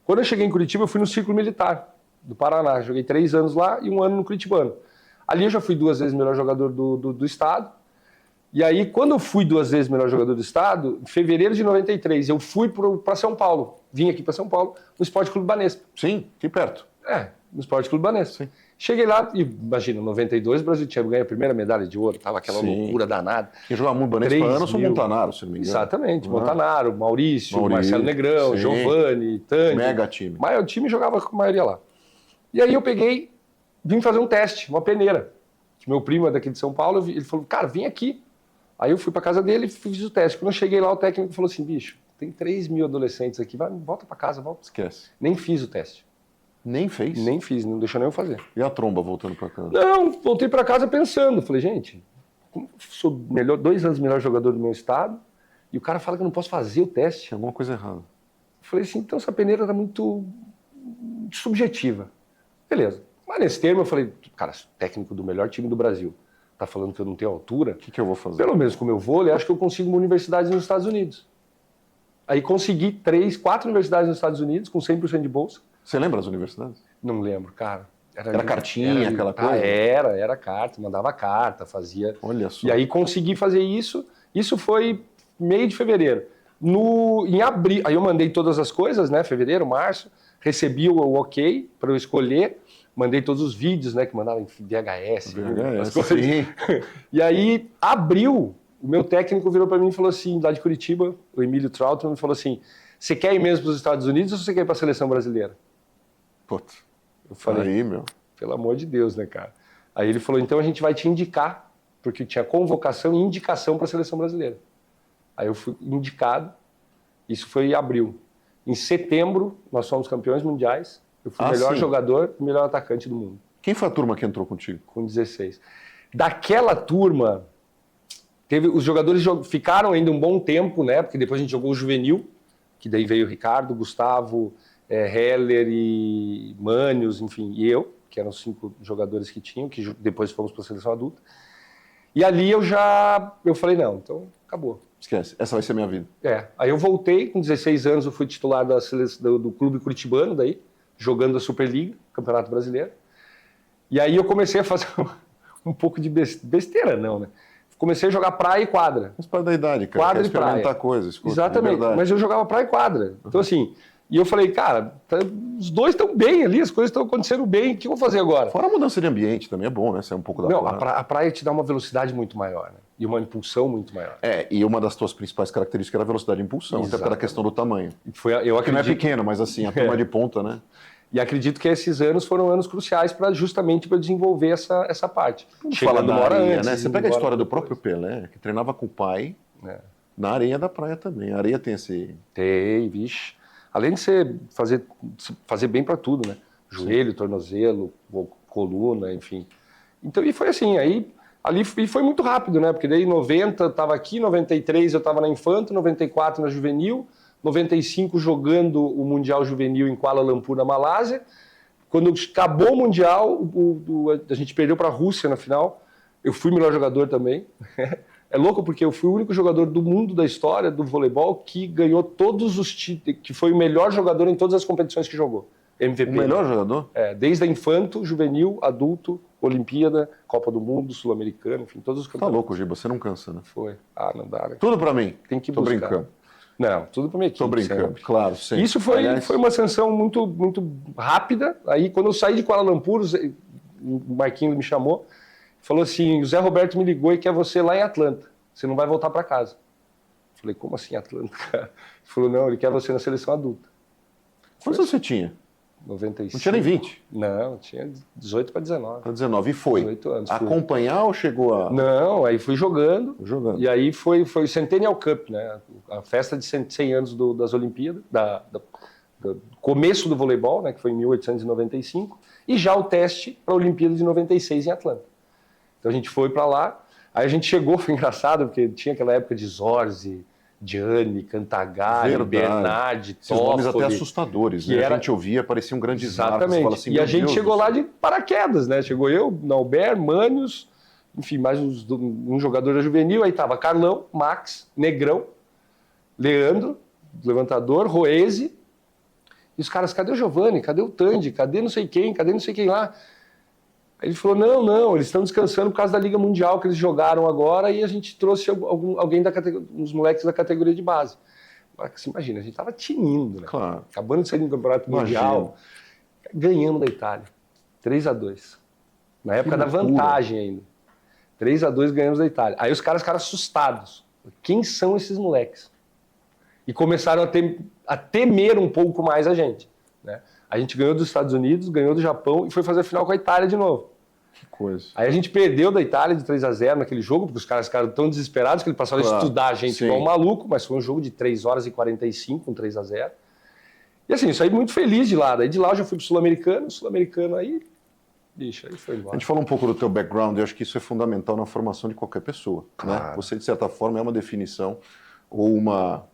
Quando eu cheguei em Curitiba, eu fui no Círculo Militar do Paraná. Joguei 3 anos lá e 1 ano no Curitibano. Ali eu já fui 2 vezes melhor jogador do estado. E aí, quando eu fui 2 vezes melhor jogador do estado, em fevereiro de 93, eu fui para São Paulo. Vim aqui para São Paulo, no Esporte Clube Banespa. Sim, aqui perto. No Esporte Clube Banespa. Sim. Cheguei lá e, imagina, em 92 o Brasil tinha ganho a primeira medalha de ouro. Tava aquela loucura danada. Quem jogava muito Banespa ano sou Montanaro, se não me engano. Exatamente, Montanaro, Maurício, Marcelo Negrão, sim. Giovanni, Tandy. Mega time. O time jogava com a maioria lá. E aí eu vim fazer um teste, uma peneira. Que meu primo é daqui de São Paulo, ele falou, cara, vem aqui. Aí eu fui para casa dele e fiz o teste. Quando eu cheguei lá, o técnico falou assim, bicho, tem 3 mil adolescentes aqui, volta para casa, volta. Esquece. Nem fiz o teste. Nem fez? Nem fiz, não deixou nem eu fazer. E a tromba voltando para casa? Não, voltei para casa pensando. Falei, gente, sou 2 anos melhor jogador do meu estado e o cara fala que eu não posso fazer o teste. Tem alguma coisa errada. Falei assim, então essa peneira tá muito subjetiva. Beleza. Mas nesse termo eu falei, cara, técnico do melhor time do Brasil, tá falando que eu não tenho altura. O que eu vou fazer? Pelo menos com o meu vôlei, acho que eu consigo uma universidade nos Estados Unidos. Aí consegui 3, 4 universidades nos Estados Unidos com 100% de bolsa. Você lembra das universidades? Não lembro, cara. Era cartinha, aquela coisa? Era carta, mandava carta, fazia. Olha só. E aí consegui fazer isso. Isso foi meio de fevereiro. Em abril, aí eu mandei todas as coisas, né? Fevereiro, março, recebi o ok para eu escolher. Mandei todos os vídeos, né? Que mandavam em VHS. As coisas. Sim. E aí, abril, o meu técnico virou para mim e falou assim, lá de Curitiba, o Emílio Trautmann, me falou assim, você quer ir mesmo para os Estados Unidos ou você quer ir para a seleção brasileira? Putz. Eu falei, aí, meu. Pelo amor de Deus, né, cara? Aí ele falou, então a gente vai te indicar, porque tinha convocação e indicação para a seleção brasileira. Aí eu fui indicado, isso foi em abril. Em setembro, nós fomos campeões mundiais, eu fui o melhor jogador e melhor atacante do mundo. Quem foi a turma que entrou contigo? Com 16. Daquela turma, os jogadores ficaram ainda um bom tempo, né? Porque depois a gente jogou o juvenil, que daí veio o Ricardo, Gustavo, Heller e Manios, enfim, e eu, que eram os 5 jogadores que tinham, que depois fomos para a seleção adulta. E ali eu falei, não, então acabou. Esquece, essa vai ser a minha vida. Aí eu voltei, com 16 anos eu fui titular do clube curitibano daí, jogando a Superliga, Campeonato Brasileiro. E aí eu comecei a fazer um pouco de besteira, não, né? Comecei a jogar praia e quadra. Mas para da idade, cara. Quadra quer e praia. Experimentar coisas. Exatamente, mas eu jogava praia e quadra. Então assim, e eu falei, cara, os dois estão bem ali, as coisas estão acontecendo bem, o que eu vou fazer agora? Fora a mudança de ambiente também é bom, né? Sair um pouco da Não, praia. a praia te dá uma velocidade muito maior, né? E uma impulsão muito maior. E uma das tuas principais características era a velocidade de impulsão, até pela questão do tamanho. Eu acredito... Que não é pequeno, mas assim, a turma de ponta, né? E acredito que esses anos foram anos cruciais justamente para desenvolver essa parte. Chegando uma hora antes, né? Você pega a história do próprio Pelé, que treinava com o pai na areia da praia também. A areia tem esse... Tem, vixe. Além de você fazer bem para tudo, né? Joelho, tornozelo, coluna, enfim. Então, e foi assim, ali foi muito rápido, né? Porque daí em 90 eu estava aqui, 93 eu estava na Infanto, 94 na Juvenil, 95 jogando o Mundial Juvenil em Kuala Lumpur, na Malásia. Quando acabou o Mundial, a gente perdeu para a Rússia na final. Eu fui melhor jogador também. é louco porque eu fui o único jogador do mundo da história do voleibol que ganhou todos os títulos, que foi o melhor jogador em todas as competições que jogou. MVP. O melhor jogador? Desde a infanto, juvenil, adulto, Olimpíada, Copa do Mundo, Sul-Americano, enfim, todos os campeonatos. Tá louco, Giba, você não cansa, né? Foi. Não dá, né? Tudo pra mim. Tem que Tô buscar. brincando. Não, tudo pra minha equipe. Tô brincando, sempre. claro, sim. Isso foi uma sanção muito, muito rápida. Aí, quando eu saí de Kuala Lumpur, o Marquinhos me chamou, falou assim, o Zé Roberto me ligou e quer você lá em Atlanta. Você não vai voltar para casa. Eu falei, como assim Atlanta, cara? Ele falou, não, ele quer você na seleção adulta. Quantos anos você tinha? 95. Não tinha nem 20? Não, tinha 18 para 19. Para 19. E foi? 18 anos. Acompanhar ou chegou a... Não, aí fui jogando. Jogando. E aí foi o Centennial Cup, né? A festa de 100 anos das Olimpíadas, do começo do voleibol, né? Que foi em 1895. E já o teste para a Olimpíada de 96 em Atlanta. Então a gente foi para lá. Aí a gente chegou, foi engraçado, porque tinha aquela época de Zorzi, Gianni, Cantagari, Bernardi, Esses nomes Toffoli, até assustadores, né? A gente ouvia, parecia um grande Exatamente. Fala assim, e a gente Deus chegou lá de paraquedas, né? Chegou eu, Nauber, Manios, enfim, mais um jogador da juvenil. Aí tava Carlão, Max, Negrão, Leandro, levantador, Roese. E os caras, cadê o Giovanni? Cadê o Tandy? Cadê não sei quem? Cadê não sei quem lá? Aí ele falou, não, eles estão descansando por causa da Liga Mundial que eles jogaram agora e a gente trouxe alguém uns moleques da categoria de base. Agora, você imagina, a gente estava tinindo, né? Claro. Acabando de sair do Campeonato Mundial, ganhando da Itália, 3-2. Na época da vantagem ainda. 3-2 ganhamos da Itália. Aí os caras ficaram assustados. Quem são esses moleques? E começaram a temer um pouco mais a gente, né? A gente ganhou dos Estados Unidos, ganhou do Japão e foi fazer a final com a Itália de novo. Que coisa. Aí a gente perdeu da Itália de 3-0 naquele jogo, porque os caras ficaram tão desesperados que eles passaram a estudar a gente igual um maluco, mas foi um jogo de 3 horas e 45, com 3-0. E assim, eu saí muito feliz de lá. Daí de lá eu já fui pro Sul-Americano aí, bicho, aí foi embora. A gente falou um pouco do teu background, eu acho que isso é fundamental na formação de qualquer pessoa. Claro. Né? Você, de certa forma, é uma definição ou uma...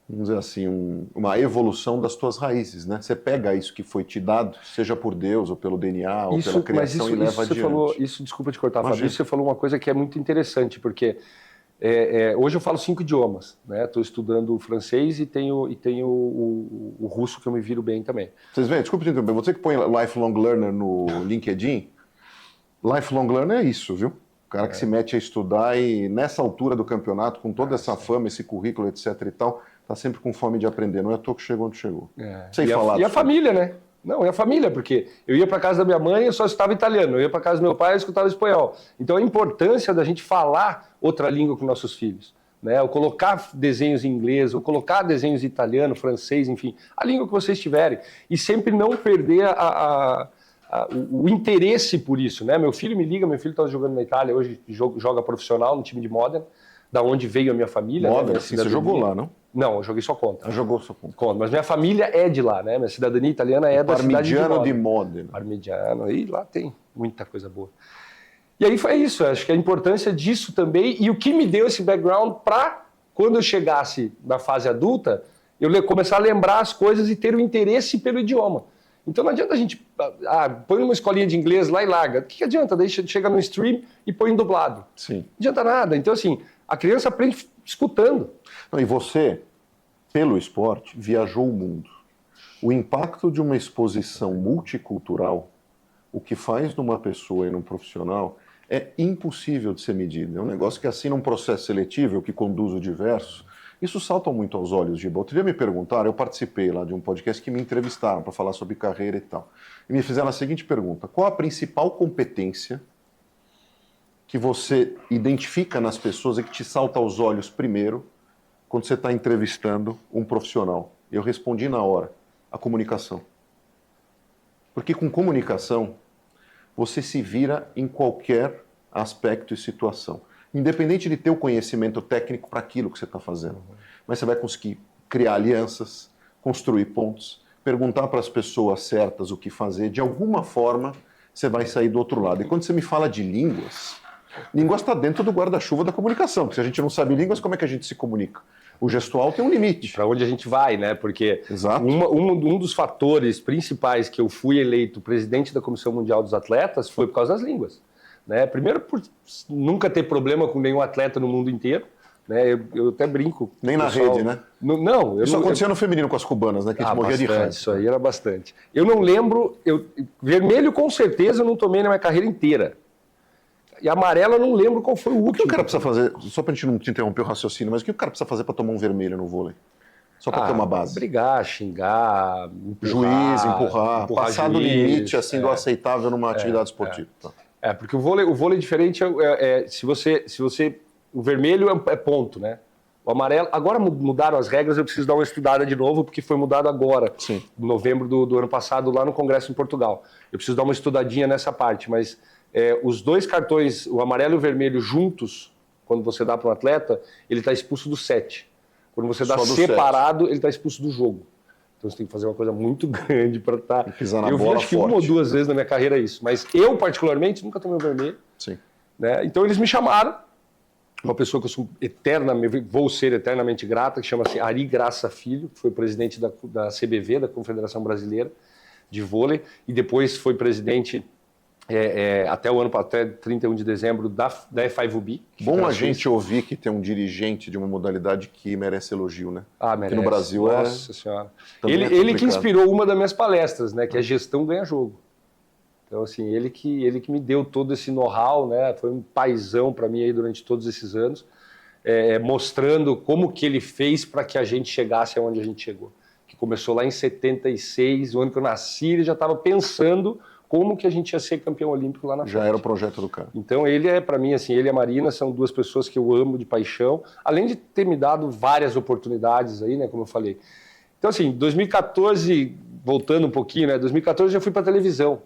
vamos dizer assim, uma evolução das tuas raízes, né? Você pega isso que foi te dado, seja por Deus ou pelo DNA ou pela criação e leva adiante. Desculpa te cortar, Fábio, você falou uma coisa que é muito interessante, porque hoje eu falo 5 idiomas, né? Estou estudando o francês e tenho o russo que eu me viro bem também. Vocês veem, desculpa te interromper, você que põe Lifelong Learner no LinkedIn, Lifelong Learner é isso, viu? O cara que se mete a estudar e nessa altura do campeonato, com toda essa fama, esse currículo, etc e tal, tá sempre com fome de aprender, não é à toa que chegou onde chegou. E a família, né? Não, é a família, porque eu ia para casa da minha mãe e eu só estava italiano, eu ia para casa do meu pai e eu escutava espanhol. Então a importância da gente falar outra língua com nossos filhos, né? Ou colocar desenhos em inglês, ou colocar desenhos em italiano, francês, enfim, a língua que vocês tiverem. E sempre não perder o interesse por isso, né? Meu filho me liga, meu filho está jogando na Itália, hoje joga profissional no time de Modena, da onde veio a minha família. Modena, né? você jogou lá, não? Não, eu joguei só contra. Jogou só contra. Mas minha família é de lá, né? Minha cidadania italiana é da cidade de Modena. de Modena. Parmigiano, e lá tem muita coisa boa. E aí foi isso, acho que a importância disso também, e o que me deu esse background para, quando eu chegasse na fase adulta, eu começar a lembrar as coisas e ter o interesse pelo idioma. Então não adianta a gente, põe numa escolinha de inglês lá e larga. O que adianta? Daí chega no stream e põe dublado. Sim. Não adianta nada. Então assim, a criança aprende escutando. Não, e você, pelo esporte, viajou o mundo. O impacto de uma exposição multicultural, o que faz numa pessoa e num profissional, é impossível de ser medido. É um negócio que, assim, num processo seletivo, que conduz o diverso, isso salta muito aos olhos, Giba. Outro dia me perguntaram, eu participei lá de um podcast que me entrevistaram para falar sobre carreira e tal. E me fizeram a seguinte pergunta: qual a principal competência que você identifica nas pessoas e que te salta aos olhos primeiro quando você está entrevistando um profissional? Eu respondi na hora: a comunicação. Porque com comunicação, você se vira em qualquer aspecto e situação. Independente de ter o conhecimento técnico para aquilo que você está fazendo. Mas você vai conseguir criar alianças, construir pontos, perguntar para as pessoas certas o que fazer. De alguma forma, você vai sair do outro lado. E quando você me fala de línguas, línguas está dentro do guarda-chuva da comunicação. Porque se a gente não sabe línguas, como é que a gente se comunica? O gestual tem um limite. Para onde a gente vai, né? Porque um dos fatores principais que eu fui eleito presidente da Comissão Mundial dos Atletas foi por causa das línguas. né? Primeiro por nunca ter problema com nenhum atleta no mundo inteiro, né? Eu até brinco. Nem na pessoal, rede, né? Não. Isso acontecia no feminino com as cubanas, né? Que a gente morria de raiva. Isso aí era bastante. Eu não lembro, vermelho com certeza eu não tomei na minha carreira inteira. E amarelo eu não lembro qual foi o último. O que o cara precisa fazer, só pra gente não te interromper o raciocínio, mas o que o cara precisa fazer pra tomar um vermelho no vôlei? Só pra ter uma base. Brigar, xingar, empurrar, juiz, empurrar passar do limite assim, do aceitável numa atividade esportiva. Porque o vôlei diferente se você o vermelho é ponto, né? O amarelo, agora mudaram as regras, eu preciso dar uma estudada de novo, porque foi mudado agora, em novembro do ano passado, lá no Congresso em Portugal. Eu preciso dar uma estudadinha nessa parte, mas os dois cartões, o amarelo e o vermelho juntos, quando você dá para um atleta, ele está expulso do set. Quando você dá separado, ele está expulso do jogo. Então você tem que fazer uma coisa muito grande para estar... Eu vi acho que uma ou duas vezes na minha carreira isso, mas eu, particularmente, nunca tomei o vermelho. Sim. Né? Então eles me chamaram, uma pessoa que eu sou vou ser eternamente grata, que chama-se Ari Graça Filho, que foi presidente da CBV, da Confederação Brasileira de Vôlei, e depois foi presidente até 31 de dezembro da F5UB. Bom a gente ouvir que tem um dirigente de uma modalidade que merece elogio, né? Merece. Que no Brasil Nossa Senhora. Ele que inspirou uma das minhas palestras, né? Que é gestão ganha jogo. Então, assim, ele que me deu todo esse know-how, né? Foi um paizão para mim aí durante todos esses anos, mostrando como que ele fez para que a gente chegasse aonde a gente chegou. Que começou lá em 76, o ano que eu nasci, ele já estava pensando como que a gente ia ser campeão olímpico lá na frente. Já era o projeto do cara. Então ele para mim, assim, ele e a Marina são duas pessoas que eu amo de paixão, além de ter me dado várias oportunidades aí, né, como eu falei. Então assim, 2014, voltando um pouquinho, né, 2014 eu já fui para televisão.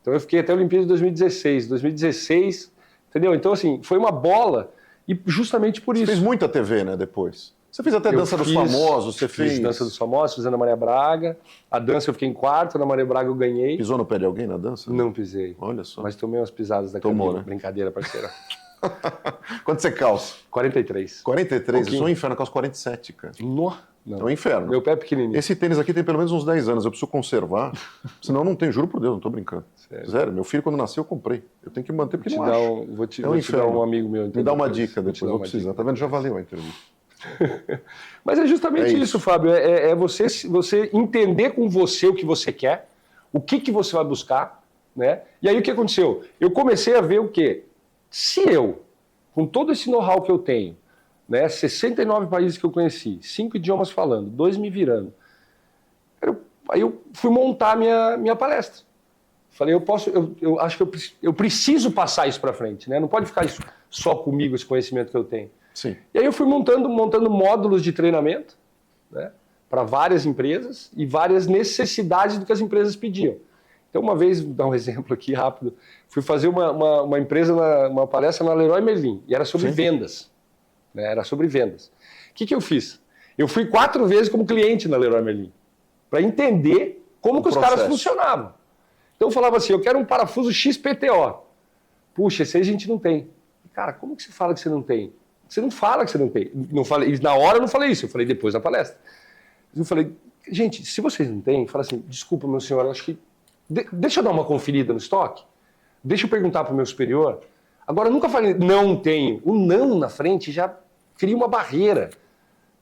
Então eu fiquei até a Olimpíada de 2016, entendeu? Então assim, foi uma bola e justamente por isso. Você fez muita TV, né, depois? Você fez até Dança dos Famosos, você fez... Dança dos Famosos, fiz Ana Maria Braga. A dança eu fiquei em quarto, Ana Maria Braga eu ganhei. Pisou no pé de alguém na dança? Não pisei. Olha só. Mas tomei umas pisadas da Tomou, Camila. Né? Brincadeira, parceira. Quanto você calça? 43. 43? Eu sou um inferno, eu calço 47, cara. Não. É um inferno. Meu pé é pequenininho. Esse tênis aqui tem pelo menos uns 10 anos, eu preciso conservar, senão eu não tenho, juro por Deus, não tô brincando. Sério, meu filho quando nasceu eu comprei. Eu tenho que manter porque não acho. Vou te dar um amigo meu. Me dá uma dica depois, vou precisar. Tá vendo? Já valeu a entrevista. Mas é justamente isso, Fábio, você entender com você o que você quer, o que você vai buscar, né? E aí o que aconteceu? Eu comecei a ver o quê? Se eu, com todo esse know-how que eu tenho, né, 69 países que eu conheci, 5 idiomas falando, 2 me virando, aí eu fui montar minha palestra. Falei, eu acho que eu preciso passar isso para frente, né? Não pode ficar isso só comigo, esse conhecimento que eu tenho. Sim. E aí eu fui montando módulos de treinamento, né, para várias empresas e várias necessidades do que as empresas pediam. Então, uma vez, vou dar um exemplo aqui rápido, fui fazer uma empresa, uma palestra na Leroy Merlin, e era sobre vendas. Né, era sobre vendas. O que eu fiz? Eu fui 4 vezes como cliente na Leroy Merlin, para entender como que os caras funcionavam. Então eu falava assim, eu quero um parafuso XPTO. Puxa, esse aí a gente não tem. Cara, como que você fala que você não tem? Você não fala que você não tem. Não falei, na hora eu não falei isso, eu falei depois da palestra. Eu falei, gente, se vocês não têm, fala assim, desculpa, meu senhor, acho que... Deixa eu dar uma conferida no estoque. Deixa eu perguntar para o meu superior. Agora, eu nunca falei, não tenho. O não na frente já cria uma barreira.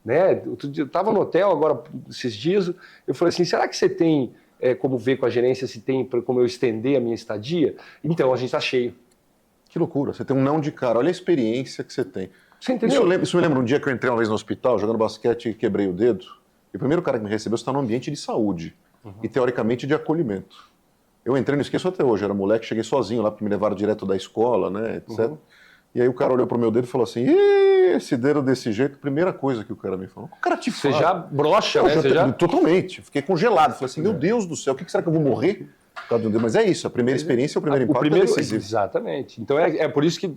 Né? Eu estava no hotel agora, esses dias, eu falei assim, será que você tem como ver com a gerência se tem como eu estender a minha estadia? Então, a gente está cheio. Que loucura, você tem um não de cara, olha a experiência que você tem. Você entendeu? Isso me lembra um dia que eu entrei uma vez no hospital, jogando basquete e quebrei o dedo. E o primeiro cara que me recebeu está no ambiente de saúde e, teoricamente, de acolhimento. Eu entrei, não esqueço até hoje, era moleque, cheguei sozinho lá, porque me levaram direto da escola, né, etc. E aí o cara olhou pro meu dedo e falou assim, esse dedo desse jeito, primeira coisa que o cara me falou. O cara te fala. Você já brocha, né? Totalmente. Fiquei congelado. Falei assim, meu Deus do céu, o que será que eu vou morrer? Mas é isso, a primeira experiência, o primeiro impacto é decisivo. Exatamente. Então é por isso que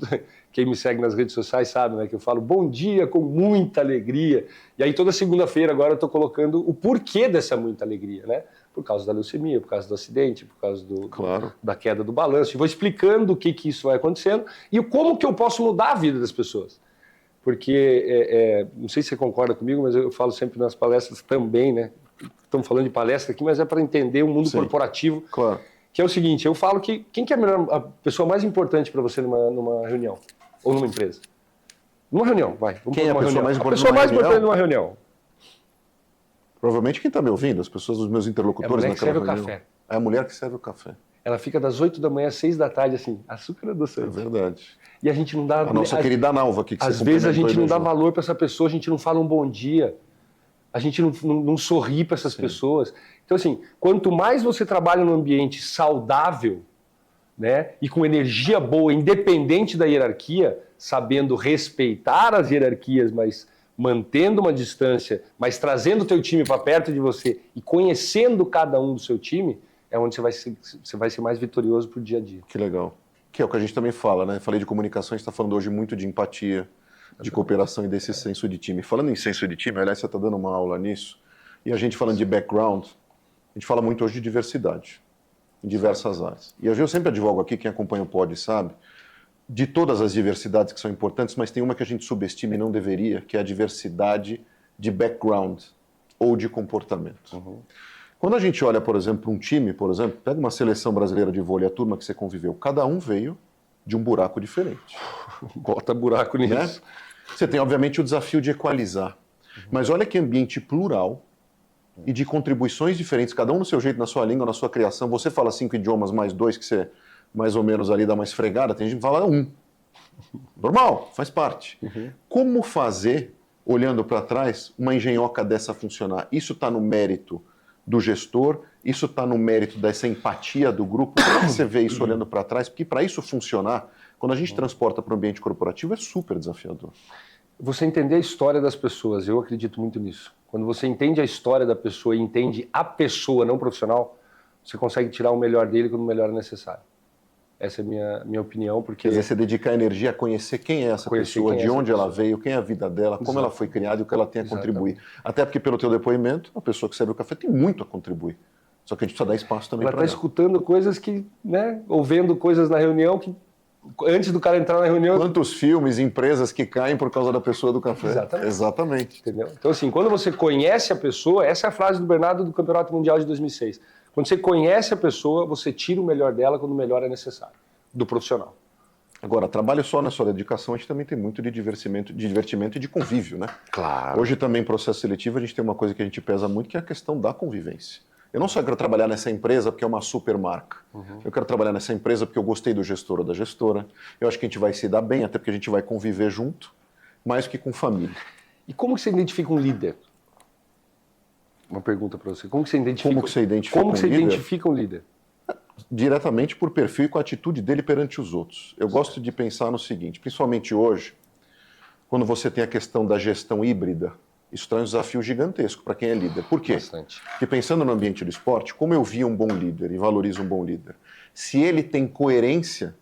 quem me segue nas redes sociais sabe, né, que eu falo bom dia com muita alegria. E aí toda segunda-feira agora eu estou colocando o porquê dessa muita alegria, né? Por causa da leucemia, por causa do acidente, por causa da queda do balanço. E vou explicando o que isso vai acontecendo e como que eu posso mudar a vida das pessoas. Porque, não sei se você concorda comigo, mas eu falo sempre nas palestras também, né? Estamos falando de palestra aqui, mas é para entender o mundo corporativo. Claro. que é o seguinte, eu falo que quem que é a pessoa mais importante para você numa reunião? Ou numa empresa? Numa reunião, vai. Quem é a pessoa mais importante? A pessoa mais importante numa reunião? Provavelmente quem está me ouvindo, as pessoas, os meus interlocutores naquela reunião. É a mulher que serve o café. É a mulher que serve o café. Ela fica das 8 da manhã às 6 da tarde, assim, açúcar adoçante. É verdade. E a gente não dá... A nossa querida Nalva aqui, que às você vezes a gente não cumprimentou dá valor para essa pessoa, a gente não fala um bom dia, a gente não sorri para essas pessoas. Então, assim, quanto mais você trabalha num ambiente saudável, né, e com energia boa, independente da hierarquia, sabendo respeitar as hierarquias, mas mantendo uma distância, mas trazendo o teu time para perto de você e conhecendo cada um do seu time, é onde você vai ser mais vitorioso pro dia a dia. Que legal. Que é o que a gente também fala, né? Falei de comunicação, a gente está falando hoje muito de empatia, de cooperação e desse senso de time. Falando em senso de time, aliás, você está dando uma aula nisso, e a gente falando de background, a gente fala muito hoje de diversidade, em diversas áreas. E eu sempre advogo aqui, quem acompanha o pod sabe, de todas as diversidades que são importantes, mas tem uma que a gente subestima e não deveria, que é a diversidade de background ou de comportamento. Uhum. Quando a gente olha, por exemplo, um time, por exemplo, pega uma seleção brasileira de vôlei, a turma que você conviveu, cada um veio de um buraco diferente. Bota buraco nisso. Né? Você tem, obviamente, o desafio de equalizar. Mas olha que ambiente plural e de contribuições diferentes, cada um no seu jeito, na sua língua, na sua criação. Você fala 5 idiomas mais 2, que você mais ou menos ali dá uma esfregada, tem gente que fala 1. Normal, faz parte. Como fazer, olhando para trás, uma engenhoca dessa funcionar? Isso está no mérito do gestor, isso está no mérito dessa empatia do grupo. Como é que você vê isso olhando para trás? Porque para isso funcionar, quando a gente transporta para o ambiente corporativo, é super desafiador. Você entender a história das pessoas, eu acredito muito nisso. Quando você entende a história da pessoa e entende a pessoa, não o profissional, você consegue tirar o melhor dele quando o melhor é necessário. Essa é a minha opinião, porque... Quer dizer, você dedicar energia a conhecer quem é essa pessoa, de onde ela veio, quem é a vida dela, como ela foi criada e o que ela tem a contribuir. Até porque, pelo teu depoimento, a pessoa que serve o café tem muito a contribuir. Só que a gente precisa dar espaço também para ela. Ela está escutando coisas que, né, ou vendo coisas na reunião que, antes do cara entrar na reunião... Quantos filmes, empresas que caem por causa da pessoa do café. Exatamente. Entendeu? Então, assim, quando você conhece a pessoa, essa é a frase do Bernardo do Campeonato Mundial de 2006. Quando você conhece a pessoa, você tira o melhor dela quando o melhor é necessário, do profissional. Agora, trabalho só na sua dedicação, a gente também tem muito de divertimento e de convívio, né? Claro. Hoje também, processo seletivo, a gente tem uma coisa que a gente pesa muito, que é a questão da convivência. Eu não só quero trabalhar nessa empresa porque é uma super marca. Eu quero trabalhar nessa empresa porque eu gostei do gestor ou da gestora. Eu acho que a gente vai se dar bem, até porque a gente vai conviver junto, mais do que com família. E como você identifica um líder? Uma pergunta para você. Como que você identifica um líder? Diretamente por perfil e com a atitude dele perante os outros. Eu gosto de pensar no seguinte, principalmente hoje, quando você tem a questão da gestão híbrida, isso traz um desafio gigantesco para quem é líder. Por quê? Bastante. Porque pensando no ambiente do esporte, como eu vi um bom líder e valorizo um bom líder? Se ele tem coerência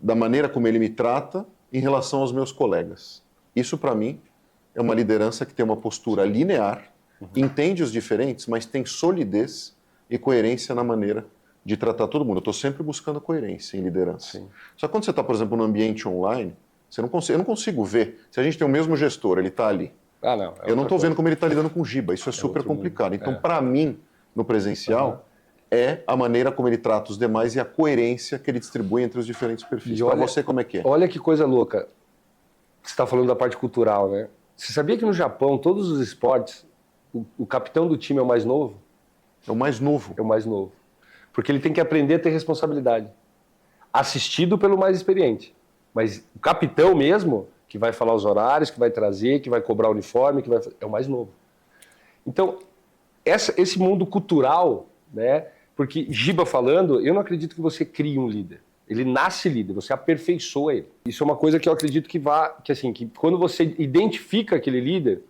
da maneira como ele me trata em relação aos meus colegas. Isso, para mim, é uma liderança que tem uma postura linear, entende os diferentes, mas tem solidez e coerência na maneira de tratar todo mundo. Eu estou sempre buscando coerência em liderança. Sim. Só que quando você está, por exemplo, no ambiente online, eu não consigo ver. Se a gente tem o mesmo gestor, ele está ali. Eu não estou vendo como ele está lidando com o Giba. Isso é super complicado. Então, para mim, no presencial, é a maneira como ele trata os demais e a coerência que ele distribui entre os diferentes perfis. Para você, como é que é? Olha que coisa louca. Você está falando da parte cultural, né? Você sabia que no Japão, todos os esportes, o capitão do time é o mais novo? É o mais novo. É o mais novo. Porque ele tem que aprender a ter responsabilidade. Assistido pelo mais experiente. Mas o capitão mesmo, que vai falar os horários, que vai trazer, que vai cobrar o uniforme, é o mais novo. Então, esse mundo cultural, né? Porque Giba falando, eu não acredito que você crie um líder. Ele nasce líder, você aperfeiçoa ele. Isso é uma coisa que eu acredito que quando você identifica aquele líder,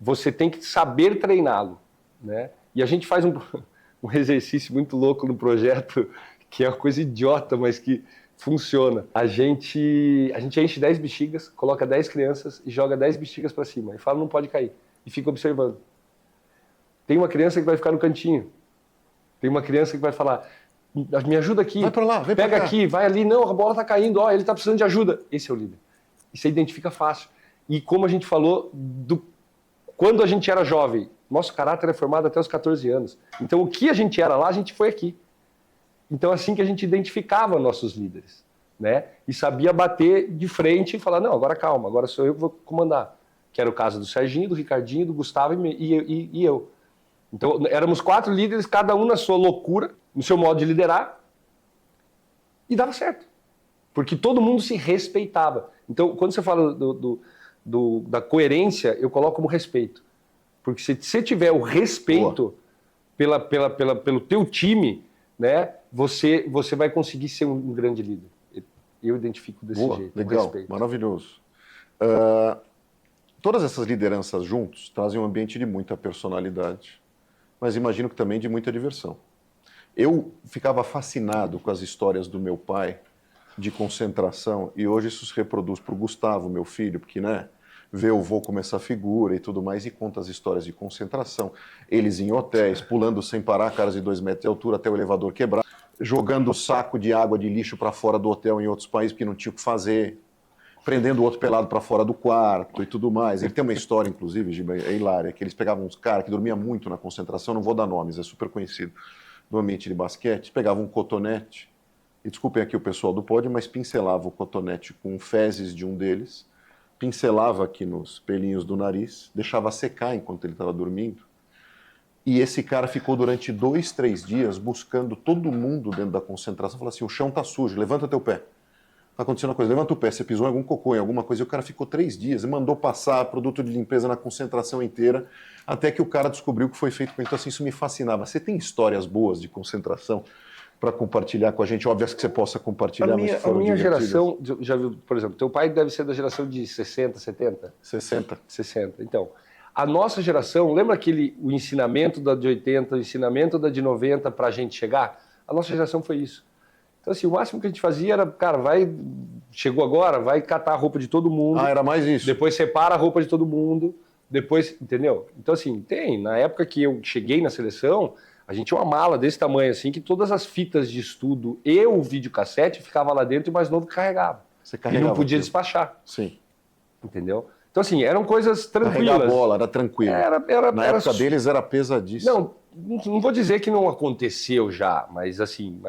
você tem que saber treiná-lo, né? E a gente faz um exercício muito louco no projeto, que é uma coisa idiota, mas que funciona. A gente enche 10 bexigas, coloca 10 crianças e joga 10 bexigas para cima. E fala, não pode cair. E fica observando. Tem uma criança que vai ficar no cantinho. Tem uma criança que vai falar, me ajuda aqui. Vai para lá, vem pega pra cá. aqui, vai ali. Não, a bola está caindo, ele está precisando de ajuda. Esse é o líder. E você identifica fácil. E como a gente falou, quando a gente era jovem, nosso caráter é formado até os 14 anos. Então, o que a gente era lá, a gente foi aqui. Então, assim que a gente identificava nossos líderes, né? E sabia bater de frente e falar, não, agora calma, agora sou eu que vou comandar. Que era o caso do Serginho, do Ricardinho, do Gustavo e eu. Então, éramos 4 líderes, cada um na sua loucura, no seu modo de liderar, e dava certo. Porque todo mundo se respeitava. Então, quando você fala da coerência, eu coloco como respeito. Porque se você tiver o respeito pelo teu time, né, você vai conseguir ser um grande líder. Eu identifico desse jeito. Legal, respeito. Maravilhoso. Todas essas lideranças juntos trazem um ambiente de muita personalidade, mas imagino que também de muita diversão. Eu ficava fascinado com as histórias do meu pai de concentração, e hoje isso se reproduz para o Gustavo, meu filho, porque, né, vê o vô como essa figura e tudo mais, e conta as histórias de concentração. Eles em hotéis, pulando sem parar, caras de 2 metros de altura até o elevador quebrar, jogando saco de água de lixo para fora do hotel em outros países porque não tinha o que fazer, prendendo o outro pelado para fora do quarto e tudo mais. Ele tem uma história, inclusive, Giba, é hilária, que eles pegavam uns caras que dormiam muito na concentração, não vou dar nomes, é super conhecido, no ambiente de basquete, pegavam um cotonete, e desculpem aqui o pessoal do pódio, mas pincelava o cotonete com fezes de um deles, pincelava aqui nos pelinhos do nariz, deixava secar enquanto ele estava dormindo, e esse cara ficou durante 2, 3 dias buscando todo mundo dentro da concentração, falou assim, o chão tá sujo, levanta teu pé. Tá acontecendo uma coisa, levanta o pé, você pisou em algum cocô, em alguma coisa, e o cara ficou 3 dias, e mandou passar produto de limpeza na concentração inteira, até que o cara descobriu o que foi feito com ele. Então, assim, isso me fascinava. Você tem histórias boas de concentração para compartilhar com a gente? Óbvio que você possa compartilhar, mas A minha geração, já viu, por exemplo, teu pai deve ser da geração de 60, 70? 60. 60. Então, a nossa geração, lembra o ensinamento da de 80, o ensinamento da de 90 para a gente chegar? A nossa geração foi isso. Então, assim, o máximo que a gente fazia era, cara, chegou agora, vai catar a roupa de todo mundo. Era mais isso. Depois separa a roupa de todo mundo, depois, entendeu? Então, assim, na época que eu cheguei na seleção, a gente tinha uma mala desse tamanho, assim, que todas as fitas de estudo e o videocassete ficava lá dentro e o mais novo carregava. Você carregava. E não podia aquilo. despachar. Sim. Entendeu? Então, assim, eram coisas tranquilas. Carregar a bola, era tranquilo. Na época deles era pesadíssimo. Não vou dizer que não aconteceu já, mas assim,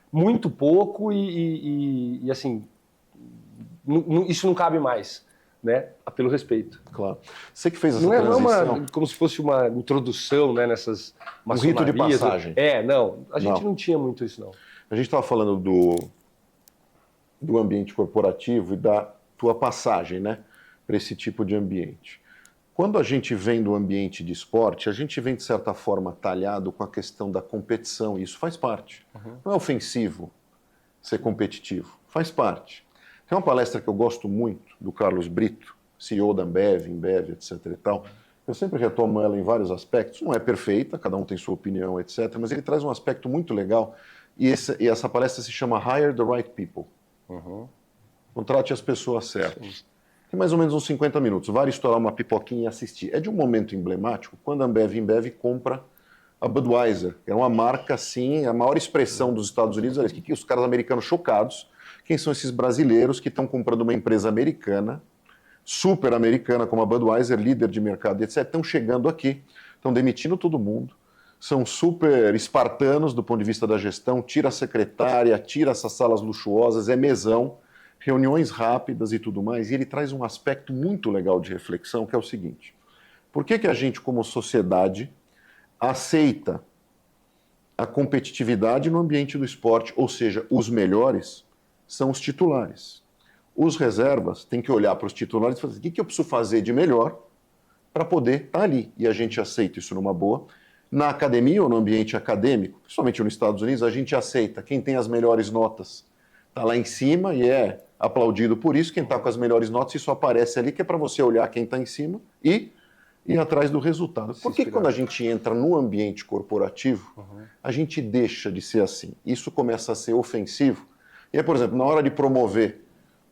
muito pouco e assim, isso não cabe mais, né? Pelo respeito. Claro. Você que fez essa não é transição... como se fosse uma introdução, né, nessas maçonarias. Um rito de passagem. A gente não tinha muito isso, não. A gente estava falando do ambiente corporativo e da tua passagem, né, para esse tipo de ambiente. Quando a gente vem do ambiente de esporte, a gente vem, de certa forma, talhado com a questão da competição, e isso faz parte. Não é ofensivo ser competitivo, faz parte. Tem uma palestra que eu gosto muito, do Carlos Brito, CEO da Ambev, etc. e tal. Eu sempre retomo ela em vários aspectos. Não é perfeita, cada um tem sua opinião, etc. Mas ele traz um aspecto muito legal, e essa palestra se chama Hire the Right People. Contrate as pessoas certas. Tem mais ou menos uns 50 minutos. Vale estourar uma pipoquinha e assistir. É de um momento emblemático, quando a Ambev compra a Budweiser, que é uma marca, assim, a maior expressão dos Estados Unidos. Olha, que os caras americanos chocados, quem são esses brasileiros que estão comprando uma empresa americana, super americana, como a Budweiser, líder de mercado, etc., estão chegando aqui, estão demitindo todo mundo, são super espartanos do ponto de vista da gestão, tira a secretária, tira essas salas luxuosas, é mesão, reuniões rápidas e tudo mais, e ele traz um aspecto muito legal de reflexão, que é o seguinte: por que a gente, como sociedade, aceita a competitividade no ambiente do esporte, ou seja, os melhores são os titulares. Os reservas têm que olhar para os titulares e fazer: o que eu preciso fazer de melhor para poder estar ali? E a gente aceita isso numa boa. Na academia ou no ambiente acadêmico, principalmente nos Estados Unidos, a gente aceita quem tem as melhores notas. Está lá em cima e é aplaudido por isso. Quem está com as melhores notas, isso aparece ali, que é para você olhar quem está em cima e ir atrás do resultado. Por que quando a gente entra no ambiente corporativo, a gente deixa de ser assim? Isso começa a ser ofensivo. E aí, por exemplo, na hora de promover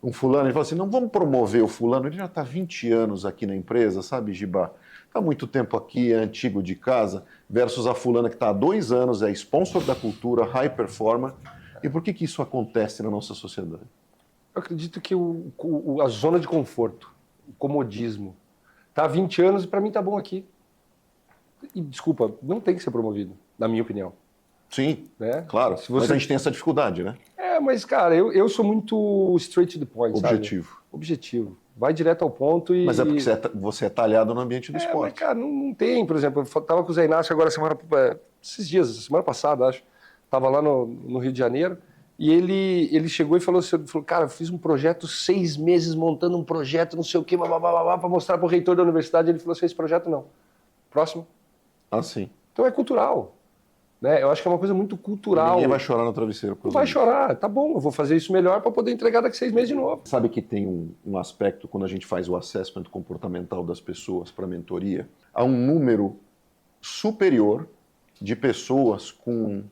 um fulano, ele fala assim: não vamos promover o fulano, ele já está 20 anos aqui na empresa, sabe, Gibá? Está muito tempo aqui, é antigo de casa, versus a fulana que está há 2 anos, é sponsor da cultura, high performer. E por que isso acontece na nossa sociedade? Eu acredito que a zona de conforto, o comodismo, está há 20 anos e para mim está bom aqui. E, desculpa, não tem que ser promovido, na minha opinião. Sim, né? claro. Se você... Mas a gente tem essa dificuldade, né? Mas, cara, eu sou muito straight to the point, Objetivo. sabe? Objetivo. Vai direto ao ponto e... Mas é porque você é talhado no ambiente do esporte. Mas, cara, não tem, por exemplo, eu tava com o Zé Inácio agora esses dias, semana passada, acho. Tava lá no Rio de Janeiro e ele chegou e falou assim, cara, eu fiz um projeto 6 meses montando um projeto, não sei o quê, para mostrar pro reitor da universidade. Ele falou assim, esse projeto não. Próximo. Ah, sim. Então é cultural. Né? Eu acho que é uma coisa muito cultural. Ninguém vai chorar no travesseiro. Não vai chorar, tá bom, eu vou fazer isso melhor para poder entregar daqui 6 meses de novo. Sabe que tem um aspecto, quando a gente faz o assessment comportamental das pessoas para mentoria, há um número superior de pessoas com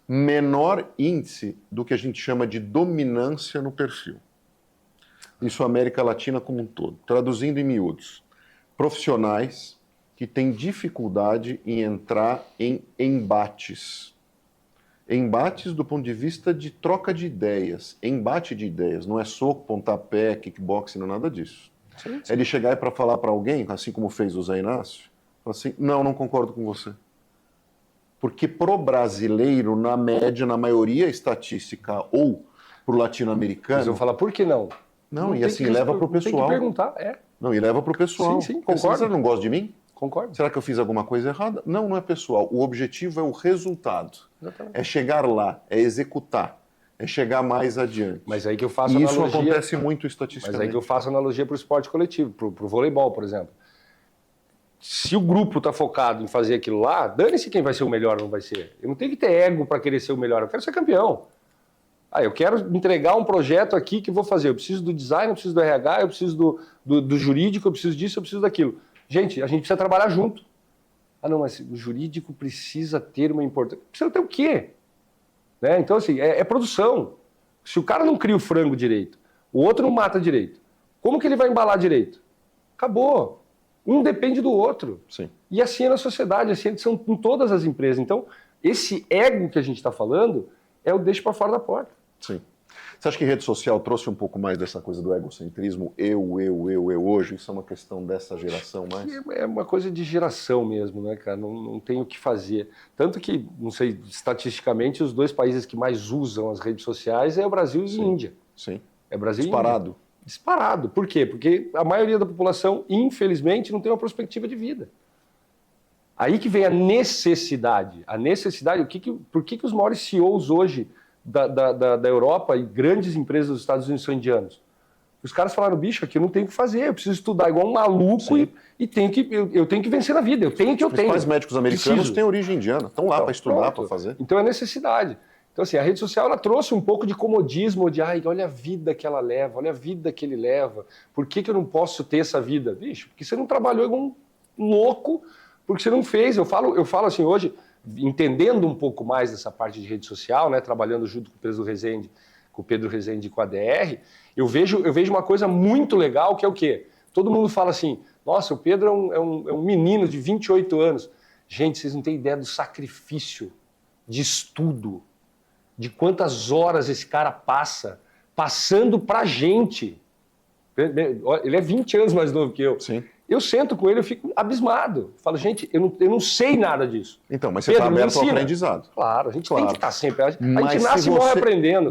menor índice do que a gente chama de dominância no perfil. Isso a América Latina como um todo. Traduzindo em miúdos, profissionais que têm dificuldade em entrar em embates. Embates do ponto de vista de troca de ideias. Embate de ideias. Não é soco, pontapé, kickboxing, não é nada disso. Sim. É ele chegar para falar para alguém, assim como fez o Zé Inácio, assim, não concordo com você. Porque pro brasileiro, na média, na maioria estatística, ou pro latino-americano... Eles vão falar, por que não? Não, e assim, leva pro pessoal. Tem que perguntar, Não, e leva pro pessoal. Sim, concordo. Você não gosta de mim? Concordo. Será que eu fiz alguma coisa errada? Não, não é pessoal. O objetivo é o resultado. Exatamente. É chegar lá, é executar, é chegar mais adiante. Mas aí que eu faço E analogia... isso acontece muito estatisticamente. Mas aí que eu faço analogia para o esporte coletivo, para o voleibol, por exemplo. Se o grupo está focado em fazer aquilo lá, dane-se quem vai ser o melhor ou não vai ser. Eu não tenho que ter ego para querer ser o melhor, eu quero ser campeão. Eu quero entregar um projeto aqui que vou fazer. Eu preciso do design, eu preciso do RH, eu preciso do jurídico, eu preciso disso, eu preciso daquilo. Gente, a gente precisa trabalhar junto. Não, mas o jurídico precisa ter uma importância. Precisa ter o quê? Né? Então, assim, é produção. Se o cara não cria o frango direito, o outro não mata direito, como que ele vai embalar direito? Acabou. Um depende do outro. Sim. E assim é na sociedade, assim são em todas as empresas. Então, esse ego que a gente está falando é o deixo para fora da porta. Sim. Você acha que rede social trouxe um pouco mais dessa coisa do egocentrismo? Eu hoje? Isso é uma questão dessa geração mais? É uma coisa de geração mesmo, né, cara? Não tem o que fazer. Tanto que, não sei, estatisticamente, os 2 países que mais usam as redes sociais é o Brasil e a Índia. Sim. É Brasil Disparado. e Índia. Disparado. Por quê? Porque a maioria da população, infelizmente, não tem uma perspectiva de vida. Aí que vem a necessidade. A necessidade, por que os maiores CEOs hoje da Europa e grandes empresas dos Estados Unidos são indianos? Os caras falaram, bicho, aqui eu não tenho o que fazer, eu preciso estudar igual um maluco e eu tenho que vencer na vida, Os principais médicos americanos têm origem indiana, estão lá para estudar, para fazer. Então é necessidade. Então, assim, a rede social ela trouxe um pouco de comodismo, de olha a vida que ela leva, olha a vida que ele leva, por que eu não posso ter essa vida? Bicho, porque você não trabalhou igual um louco, porque você não fez. Eu falo assim hoje, entendendo um pouco mais dessa parte de rede social, né, trabalhando junto com o Pedro Rezende e com a DR, eu vejo uma coisa muito legal, que é o quê? Todo mundo fala assim, nossa, o Pedro é um menino de 28 anos. Gente, vocês não têm ideia do sacrifício de estudo, de quantas horas esse cara passando pra gente. Ele é 20 anos mais novo que eu. Sim. Eu sento com ele, eu fico abismado. Falo, gente, eu não sei nada disso. Então, mas você está aberto ao aprendizado. Claro, a gente tem que estar sempre. A gente nasce e morre aprendendo.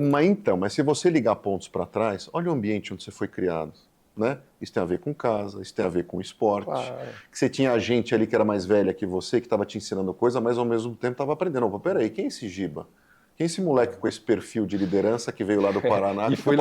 Mas se você ligar pontos para trás, olha o ambiente onde você foi criado. Né? Isso tem a ver com casa, isso tem a ver com esporte. Claro. Que você tinha gente ali que era mais velha que você, que estava te ensinando coisa, mas ao mesmo tempo estava aprendendo. Opa, peraí, quem é esse Giba? Quem é esse moleque com esse perfil de liderança que veio lá do Paraná? E foi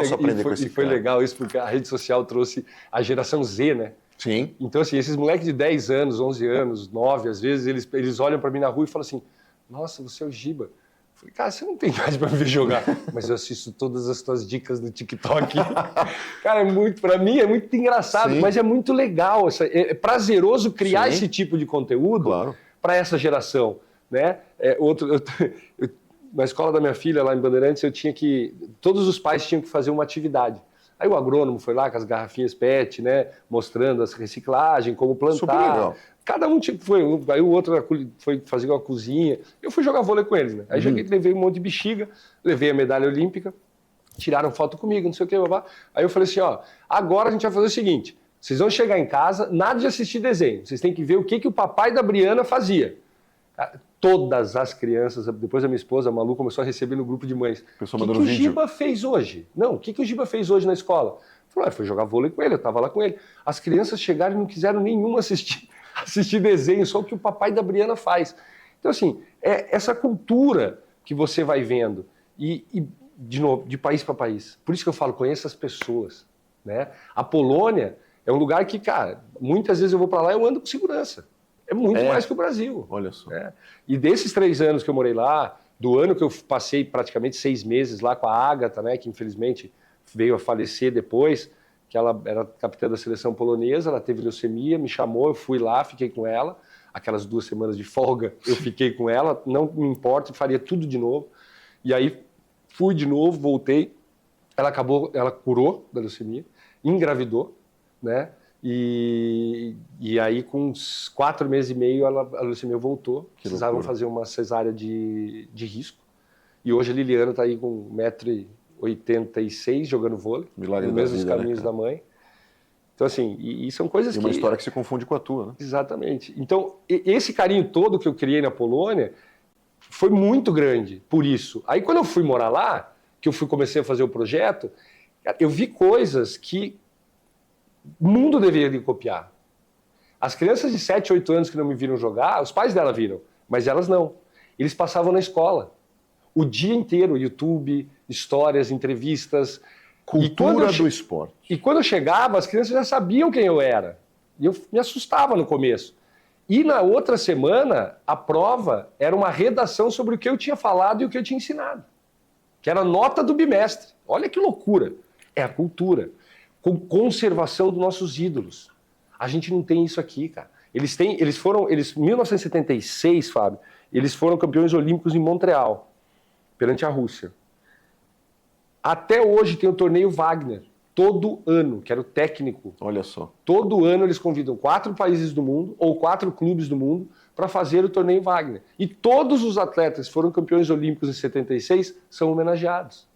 legal isso, porque a rede social trouxe a geração Z, né? Sim. Então, assim, esses moleques de 10 anos, 11 anos, 9, às vezes, eles olham para mim na rua e falam assim, nossa, você é o Giba. Eu falei, cara, você não tem idade para me ver jogar. Mas eu assisto todas as tuas dicas no TikTok. Cara, para mim é muito engraçado, mas é muito legal. É prazeroso criar esse tipo de conteúdo para essa geração. Né? Na escola da minha filha, lá em Bandeirantes, todos os pais tinham que fazer uma atividade. Aí o agrônomo foi lá com as garrafinhas PET, né, mostrando a reciclagem, como plantar. Super legal. Cada um foi. Aí o outro foi fazer uma cozinha. Eu fui jogar vôlei com eles, né? Aí levei um monte de bexiga, levei a medalha olímpica, tiraram foto comigo, não sei o que, babá. Aí eu falei assim, agora a gente vai fazer o seguinte, vocês vão chegar em casa, nada de assistir desenho, vocês têm que ver o que o papai da Briana fazia. todas as crianças, depois a minha esposa, a Malu, começou a receber no grupo de mães. O que o Giba fez hoje? Não, o que o Giba fez hoje na escola? Falou, foi jogar vôlei com ele, eu estava lá com ele. As crianças chegaram e não quiseram nenhum assistir desenho, só o que o papai da Briana faz. Então, assim, é essa cultura que você vai vendo. E de novo, de país para país. Por isso que eu falo, conheça as pessoas. Né? A Polônia é um lugar que, cara, muitas vezes eu vou para lá e eu ando com segurança. É muito mais que o Brasil. Olha só. Né? E desses 3 anos que eu morei lá, do ano que eu passei praticamente 6 meses lá com a Ágata, né, que infelizmente veio a falecer depois, que ela era capitã da seleção polonesa, ela teve leucemia, me chamou, eu fui lá, fiquei com ela. Aquelas 2 semanas de folga, eu fiquei com ela, não me importa, faria tudo de novo. E aí fui de novo, voltei. Ela curou da leucemia, engravidou, né? E aí, com uns 4 meses e meio, a leucemia voltou. Precisavam fazer uma cesárea de risco. E hoje a Liliana está aí com 1,86 m jogando vôlei. Milagre nos mesmos caminhos da mãe. Então, assim, e são coisas que... E uma história que se confunde com a tua, né? Exatamente. Então, esse carinho todo que eu criei na Polônia foi muito grande, por isso. Aí, quando eu fui morar lá, que eu comecei a fazer o projeto, eu vi coisas que o mundo deveria copiar. As crianças de 7, 8 anos que não me viram jogar, os pais dela viram, mas elas não. Eles passavam na escola. O dia inteiro, YouTube, histórias, entrevistas. Cultura do esporte. E quando eu chegava, as crianças já sabiam quem eu era. E eu me assustava no começo. E na outra semana, a prova era uma redação sobre o que eu tinha falado e o que eu tinha ensinado. Que era nota do bimestre. Olha que loucura. É a cultura. Com conservação dos nossos ídolos. A gente não tem isso aqui, cara. Em 1976, Fábio, eles foram campeões olímpicos em Montreal, perante a Rússia. Até hoje tem o torneio Wagner, todo ano, que era o técnico. Olha só. Todo ano eles convidam 4 países do mundo, ou 4 clubes do mundo, para fazer o torneio Wagner. E todos os atletas que foram campeões olímpicos em 76 são homenageados.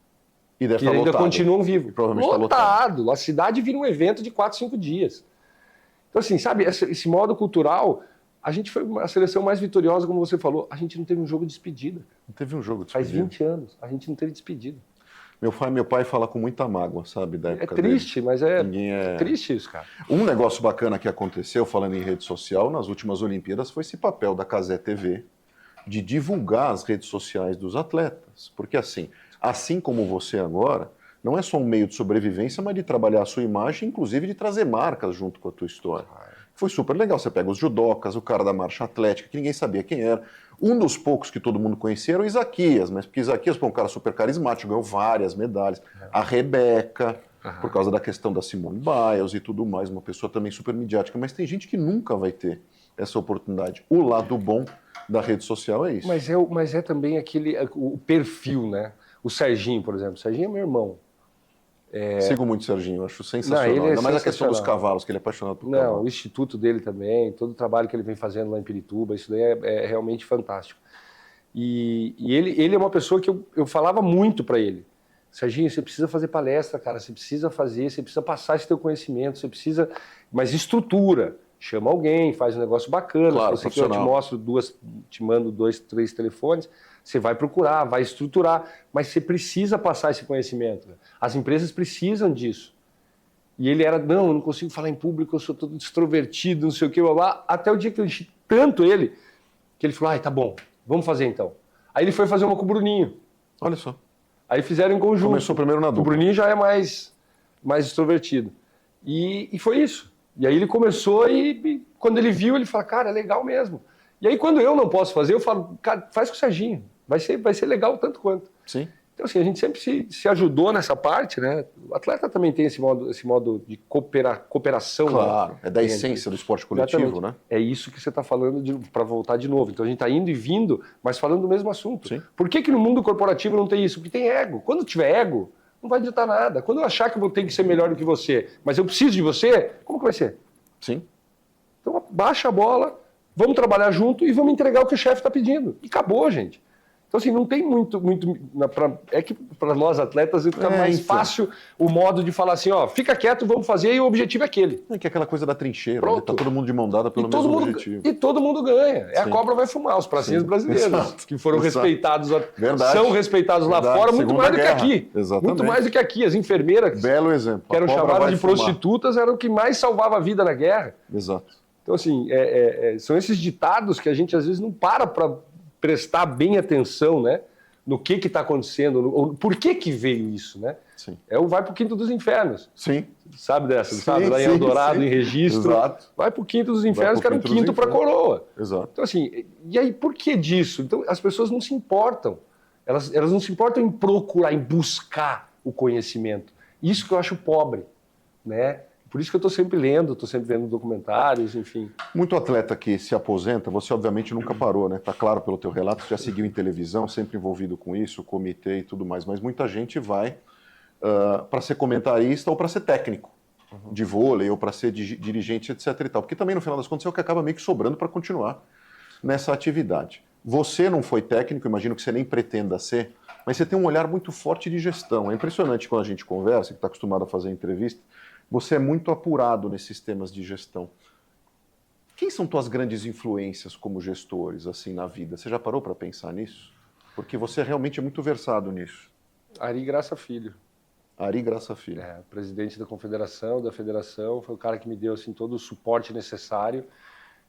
E deve que ainda continuam vivos. Provavelmente lotado. A cidade vira um evento de 4, 5 dias. Então, assim, sabe, esse modo cultural, a gente foi a seleção mais vitoriosa, como você falou, a gente não teve um jogo de despedida. Não teve um jogo de despedida. Faz 20 anos, a gente não teve despedida. Meu pai fala com muita mágoa, sabe, da época dele. É triste, mas é triste isso, cara. Um negócio bacana que aconteceu, falando em rede social, nas últimas Olimpíadas, foi esse papel da Cazé TV de divulgar as redes sociais dos atletas. Porque assim como você agora, não é só um meio de sobrevivência, mas de trabalhar a sua imagem, inclusive de trazer marcas junto com a tua história. Foi super legal. Você pega os judocas, o cara da marcha atlética, que ninguém sabia quem era. Um dos poucos que todo mundo conhecia era o Isaquias, mas porque Isaquias foi um cara super carismático, ganhou várias medalhas. A Rebeca, por causa da questão da Simone Biles e tudo mais, uma pessoa também super midiática. Mas tem gente que nunca vai ter essa oportunidade. O lado bom da rede social é isso. Mas é também o perfil, né? O Serginho, por exemplo. O Serginho é meu irmão. Sigo muito o Serginho, acho sensacional. Ainda mais a questão dos cavalos, que ele é apaixonado por cavalos. O instituto dele também, todo o trabalho que ele vem fazendo lá em Pirituba, isso daí é realmente fantástico. E ele é uma pessoa que eu falava muito para ele. Serginho, você precisa fazer palestra, cara, você precisa passar esse teu conhecimento, você precisa... Mas estrutura, chama alguém, faz um negócio bacana, claro, você que eu te mostro te mando 2, 3 telefones, você vai procurar, vai estruturar, mas você precisa passar esse conhecimento. As empresas precisam disso. E ele era, eu não consigo falar em público, eu sou todo extrovertido, não sei o que, blá, blá. Até o dia que eu enchi tanto ele, que ele falou, tá bom, vamos fazer então. Aí ele foi fazer uma com o Bruninho. Olha só. Aí fizeram em conjunto. Começou primeiro na dupla. O Bruninho já é mais extrovertido. E foi isso. E aí ele começou e quando ele viu, ele falou, cara, é legal mesmo. E aí quando eu não posso fazer, eu falo, cara, faz com o Serginho. Vai ser legal tanto quanto. Sim. Então, assim, a gente sempre se ajudou nessa parte, né? O atleta também tem esse modo de cooperação. Claro, né? É da essência do esporte coletivo, Exatamente. Né? É isso que você está falando para voltar de novo. Então, a gente está indo e vindo, mas falando do mesmo assunto. Sim. Por que no mundo corporativo não tem isso? Porque tem ego. Quando tiver ego, não vai adiantar nada. Quando eu achar que eu vou ter que ser melhor do que você, mas eu preciso de você, como que vai ser? Sim. Então, baixa a bola, vamos trabalhar junto e vamos entregar o que o chefe está pedindo. E acabou, gente. Então, assim, não tem muito é que para nós atletas fica mais fácil o modo de falar assim, ó, fica quieto, vamos fazer, e o objetivo é aquele. É que é aquela coisa da trincheira, né? Pronto. Tá todo mundo de mão dada pelo mesmo objetivo. E todo mundo ganha. Sim. A cobra vai fumar, os pracinhos brasileiros, Exato. que foram respeitados, são respeitados lá fora muito mais do que aqui. Exatamente. Muito mais do que aqui. As enfermeiras, belo exemplo, que eram chamadas de prostitutas, eram o que mais salvava a vida na guerra. Exato. Então, assim, são esses ditados que a gente às vezes não para prestar bem atenção, né? No que está acontecendo, por que veio isso, né? Sim. Vai para o quinto dos infernos. Sim. Sabe dessa? Sabe? Lá em Eldorado, em registro. Exato. Vai para o quinto dos infernos, que era um quinto para a coroa. Exato. Então, assim, e aí por que disso? Então, as pessoas não se importam. Elas não se importam em procurar, em buscar o conhecimento. Isso que eu acho pobre, né? Por isso que eu estou sempre lendo, estou sempre vendo documentários, enfim. Muito atleta que se aposenta, você obviamente nunca parou, né? Tá claro pelo teu relato, você já seguiu em televisão, sempre envolvido com isso, comitê e tudo mais, mas muita gente vai para ser comentarista ou para ser técnico de vôlei ou para ser dirigente, etc e tal, porque também no final das contas é o que acaba meio que sobrando para continuar nessa atividade. Você não foi técnico, imagino que você nem pretenda ser, mas você tem um olhar muito forte de gestão. É impressionante quando a gente conversa, que está acostumado a fazer entrevista, você é muito apurado nesses temas de gestão. Quem são tuas grandes influências como gestores assim na vida? Você já parou para pensar nisso? Porque você realmente é muito versado nisso. Ari Graça Filho. Ari Graça Filho. Presidente da confederação, da federação, foi o cara que me deu assim, todo o suporte necessário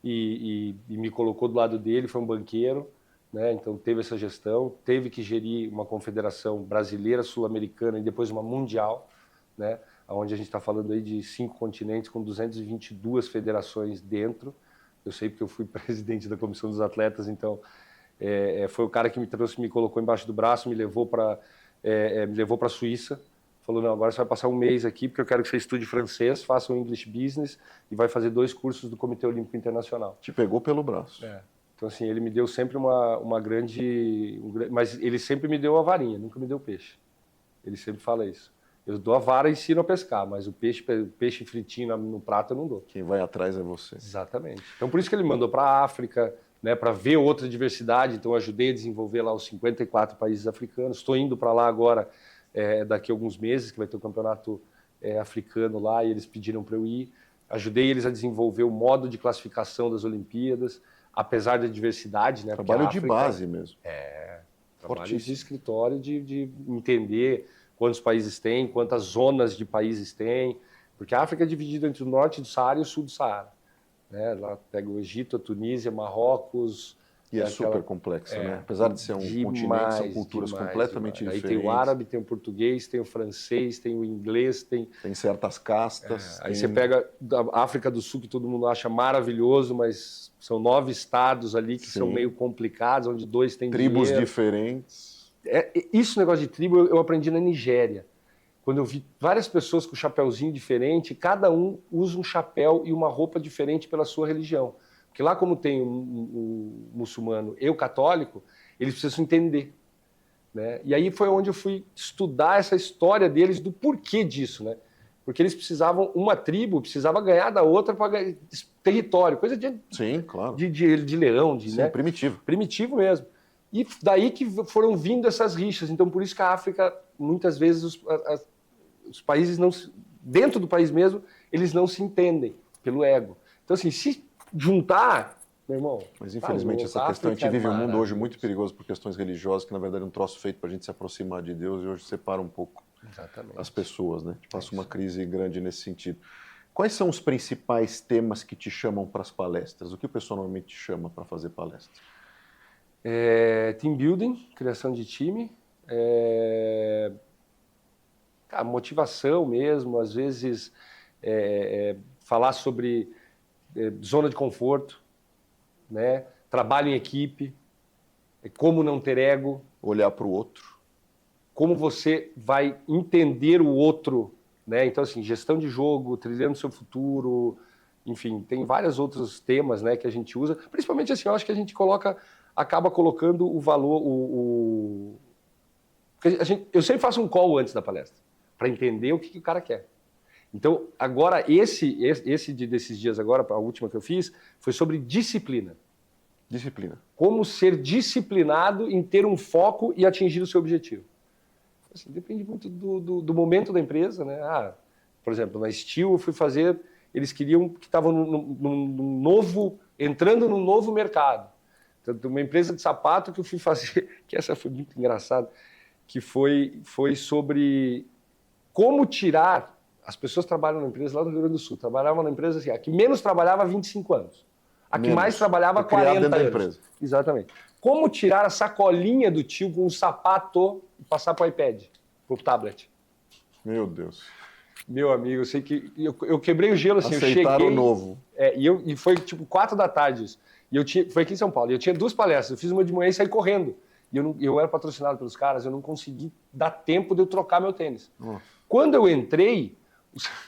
e me colocou do lado dele, foi um banqueiro, né? Então teve essa gestão, teve que gerir uma confederação brasileira, sul-americana e depois uma mundial, né? Onde a gente está falando aí de 5 continentes com 222 federações dentro. Eu sei porque eu fui presidente da comissão dos atletas, então foi o cara que me trouxe, me colocou embaixo do braço, me levou para a Suíça. Falou, não, agora você vai passar um mês aqui porque eu quero que você estude francês, faça um English Business e vai fazer 2 cursos do Comitê Olímpico Internacional. Te pegou pelo braço. Então, assim, ele me deu sempre uma grande... Mas ele sempre me deu a varinha, nunca me deu peixe. Ele sempre fala isso. Eu dou a vara e ensino a pescar, mas o peixe fritinho no prato eu não dou. Quem vai atrás é você. Exatamente. Então, por isso que ele mandou para a África, né, para ver outra diversidade. Então, eu ajudei a desenvolver lá os 54 países africanos. Estou indo para lá agora, daqui a alguns meses, que vai ter o campeonato africano lá, e eles pediram para eu ir. Ajudei eles a desenvolver o modo de classificação das Olimpíadas, apesar da diversidade. Né, trabalho de base mesmo. Trabalho de escritório, de entender quantos países tem, quantas zonas de países tem, porque a África é dividida entre o norte do Saara e o sul do Saara. Né? Lá pega o Egito, a Tunísia, Marrocos... E super complexa, né? Apesar de ser um continente, são culturas completamente diferentes. Aí tem o árabe, tem o português, tem o francês, tem o inglês, tem certas castas. Aí você pega a África do Sul, que todo mundo acha maravilhoso, mas são 9 estados ali que são meio complicados, onde 2 têm tribos diferentes. Isso, negócio de tribo, eu aprendi na Nigéria. Quando eu vi várias pessoas com chapéuzinho diferente, cada um usa um chapéu e uma roupa diferente pela sua religião. Porque lá, como tem o muçulmano e o católico, eles precisam entender. Né? E aí foi onde eu fui estudar essa história deles, do porquê disso. Né? Porque eles precisavam, uma tribo precisava ganhar da outra para ganhar território, coisa de, sim, claro. de leão, sim, né? primitivo. Primitivo mesmo. E daí que foram vindo essas rixas. Então, por isso que a África, muitas vezes, os países, dentro do país mesmo, eles não se entendem pelo ego. Então, assim, se juntar, meu irmão... Mas, infelizmente, essa questão, a gente vive um mundo hoje muito perigoso por questões religiosas, que, na verdade, é um troço feito para a gente se aproximar de Deus e hoje separa um pouco as pessoas, né? Passa uma crise grande nesse sentido. Quais são os principais temas que te chamam para as palestras? O que o pessoal normalmente te chama para fazer palestra? Team building, criação de time, motivação mesmo, às vezes falar sobre zona de conforto, né? Trabalho em equipe, como não ter ego. Olhar para o outro. Como você vai entender o outro, né? Então, assim, gestão de jogo, trilhando seu futuro, enfim, tem vários outros temas, né, que a gente usa. Principalmente, assim, eu acho que a gente acaba colocando o valor, eu sempre faço um call antes da palestra, para entender o que o cara quer. Então, agora, desses dias agora, a última que eu fiz, foi sobre disciplina. Disciplina. Como ser disciplinado em ter um foco e atingir o seu objetivo. Assim, depende muito do momento da empresa, né? Por exemplo, na Steel eu fui fazer, eles queriam que estavam entrando num novo mercado. Então, uma empresa de sapato que eu fui fazer, que essa foi muito engraçada, que foi sobre como tirar. As pessoas trabalham na empresa lá do Rio Grande do Sul, trabalhavam na empresa assim, a que menos trabalhava 25 anos, a que mais trabalhava 40 anos. Empresa. Exatamente. Como tirar a sacolinha do tio com um sapato e passar para o iPad, para o tablet? Meu Deus. Meu amigo, eu sei que eu quebrei o gelo assim, Aceitaram eu cheguei. O novo. E foi tipo 4 da tarde isso. Foi aqui em São Paulo. E eu tinha 2 palestras. Eu fiz uma de manhã e saí correndo. E eu era patrocinado pelos caras, eu não consegui dar tempo de eu trocar meu tênis. Quando eu entrei,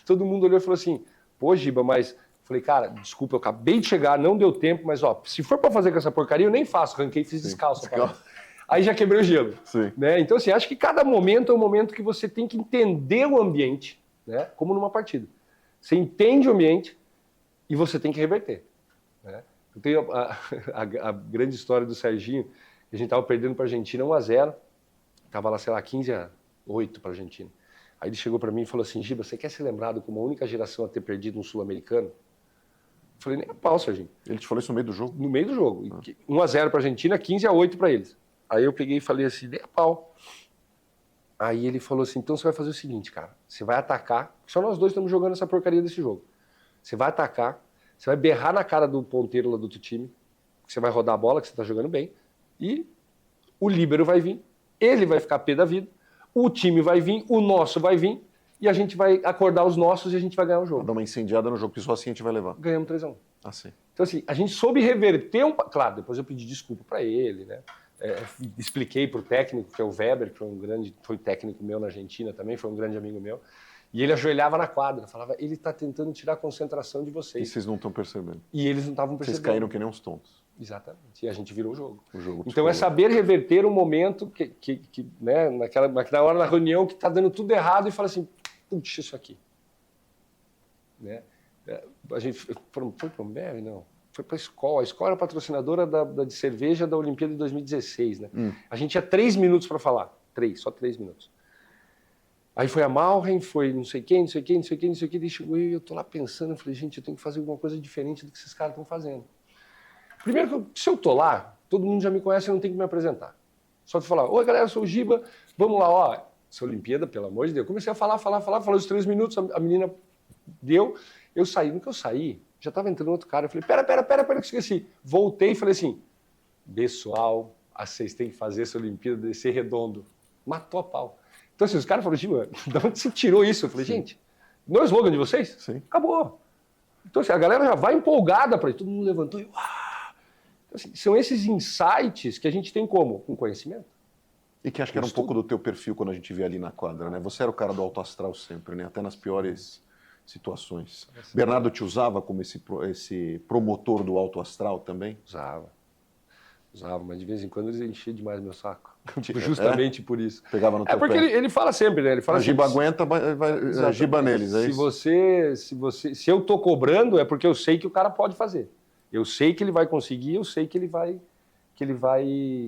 todo mundo olhou e falou assim: pô, Giba, mas. Falei, cara, desculpa, eu acabei de chegar, não deu tempo, mas ó, se for para fazer com essa porcaria, eu nem faço. Ranquei e fiz descalço. Aí já quebrei o gelo. Né? Então, assim, acho que cada momento é um momento que você tem que entender o ambiente, né? Como numa partida. Você entende o ambiente e você tem que reverter. Né? Eu tenho a grande história do Serginho, que a gente estava perdendo para a Argentina 1-0, estava lá, sei lá, 15-8 para a Argentina. Aí ele chegou para mim e falou assim: Giba, você quer ser lembrado como a única geração a ter perdido um sul-americano? Eu falei, nem a pau, Serginho. Ele te falou isso no meio do jogo? No meio do jogo. 1-0 para a Argentina, 15-8 para eles. Aí eu peguei e falei assim, nem a pau. Aí ele falou assim, então você vai fazer o seguinte, cara, você vai atacar, só nós dois estamos jogando essa porcaria desse jogo. Você vai atacar, você vai berrar na cara do ponteiro lá do outro time, que você vai rodar a bola, que você está jogando bem, e o líbero vai vir, ele vai ficar pé da vida, o time vai vir, o nosso vai vir, e a gente vai acordar os nossos e a gente vai ganhar o jogo. Dar uma incendiada no jogo, que só assim a gente vai levar. Ganhamos 3-1. Assim. Então, assim, a gente soube reverter Claro, depois eu pedi desculpa para ele, né? Expliquei para o técnico, que é o Weber, que foi técnico meu na Argentina também, foi um grande amigo meu, e ele ajoelhava na quadra, falava, ele está tentando tirar a concentração de vocês. E vocês não estão percebendo. E eles não estavam percebendo. Vocês caíram que nem uns tontos. Exatamente, e a gente virou o jogo. Então psicológico. É saber reverter um momento que né, naquela hora na reunião que está dando tudo errado e fala assim, putz, isso aqui. Né? A gente foi para o Ambev? Não. Foi para a Skol. A Skol era patrocinadora de cerveja da Olimpíada de 2016. Né? A gente tinha 3 minutos para falar. Só 3 minutos. Aí foi a Malren, foi não sei quem, daí chegou e eu tô lá pensando, eu falei, gente, eu tenho que fazer alguma coisa diferente do que esses caras estão fazendo. Primeiro, se eu tô lá, todo mundo já me conhece, eu não tenho que me apresentar. Só de falar, oi galera, eu sou o Giba, vamos lá, ó, essa Olimpíada, pelo amor de Deus. Eu comecei a falar, falei os 3 minutos, a menina deu, eu saí. No que eu saí, já estava entrando outro cara, eu falei, pera, que eu esqueci. Voltei e falei assim, pessoal, vocês têm que fazer essa Olimpíada de ser redondo. Matou a pau. Então, assim, os caras falaram, Giba, de onde você tirou isso? Eu falei, gente, não é o slogan de vocês? Sim. Acabou. Então, assim, a galera já vai empolgada para isso. Todo mundo levantou e... Então, assim, são esses insights que a gente tem como? Com conhecimento. E que acho que era um pouco do teu perfil quando a gente via ali na quadra, né? Você era o cara do alto astral sempre, né? Até nas piores situações. Bernardo te usava como esse promotor do alto astral também? Usava, mas de vez em quando eles enchiam demais meu saco. Justamente por isso. Pegava no teu porque pé. ele fala sempre, né? Ele fala a Giba aguenta, vai Giba neles, é isso? Se eu tô cobrando, é porque eu sei que o cara pode fazer. Eu sei que ele vai conseguir, eu sei que ele vai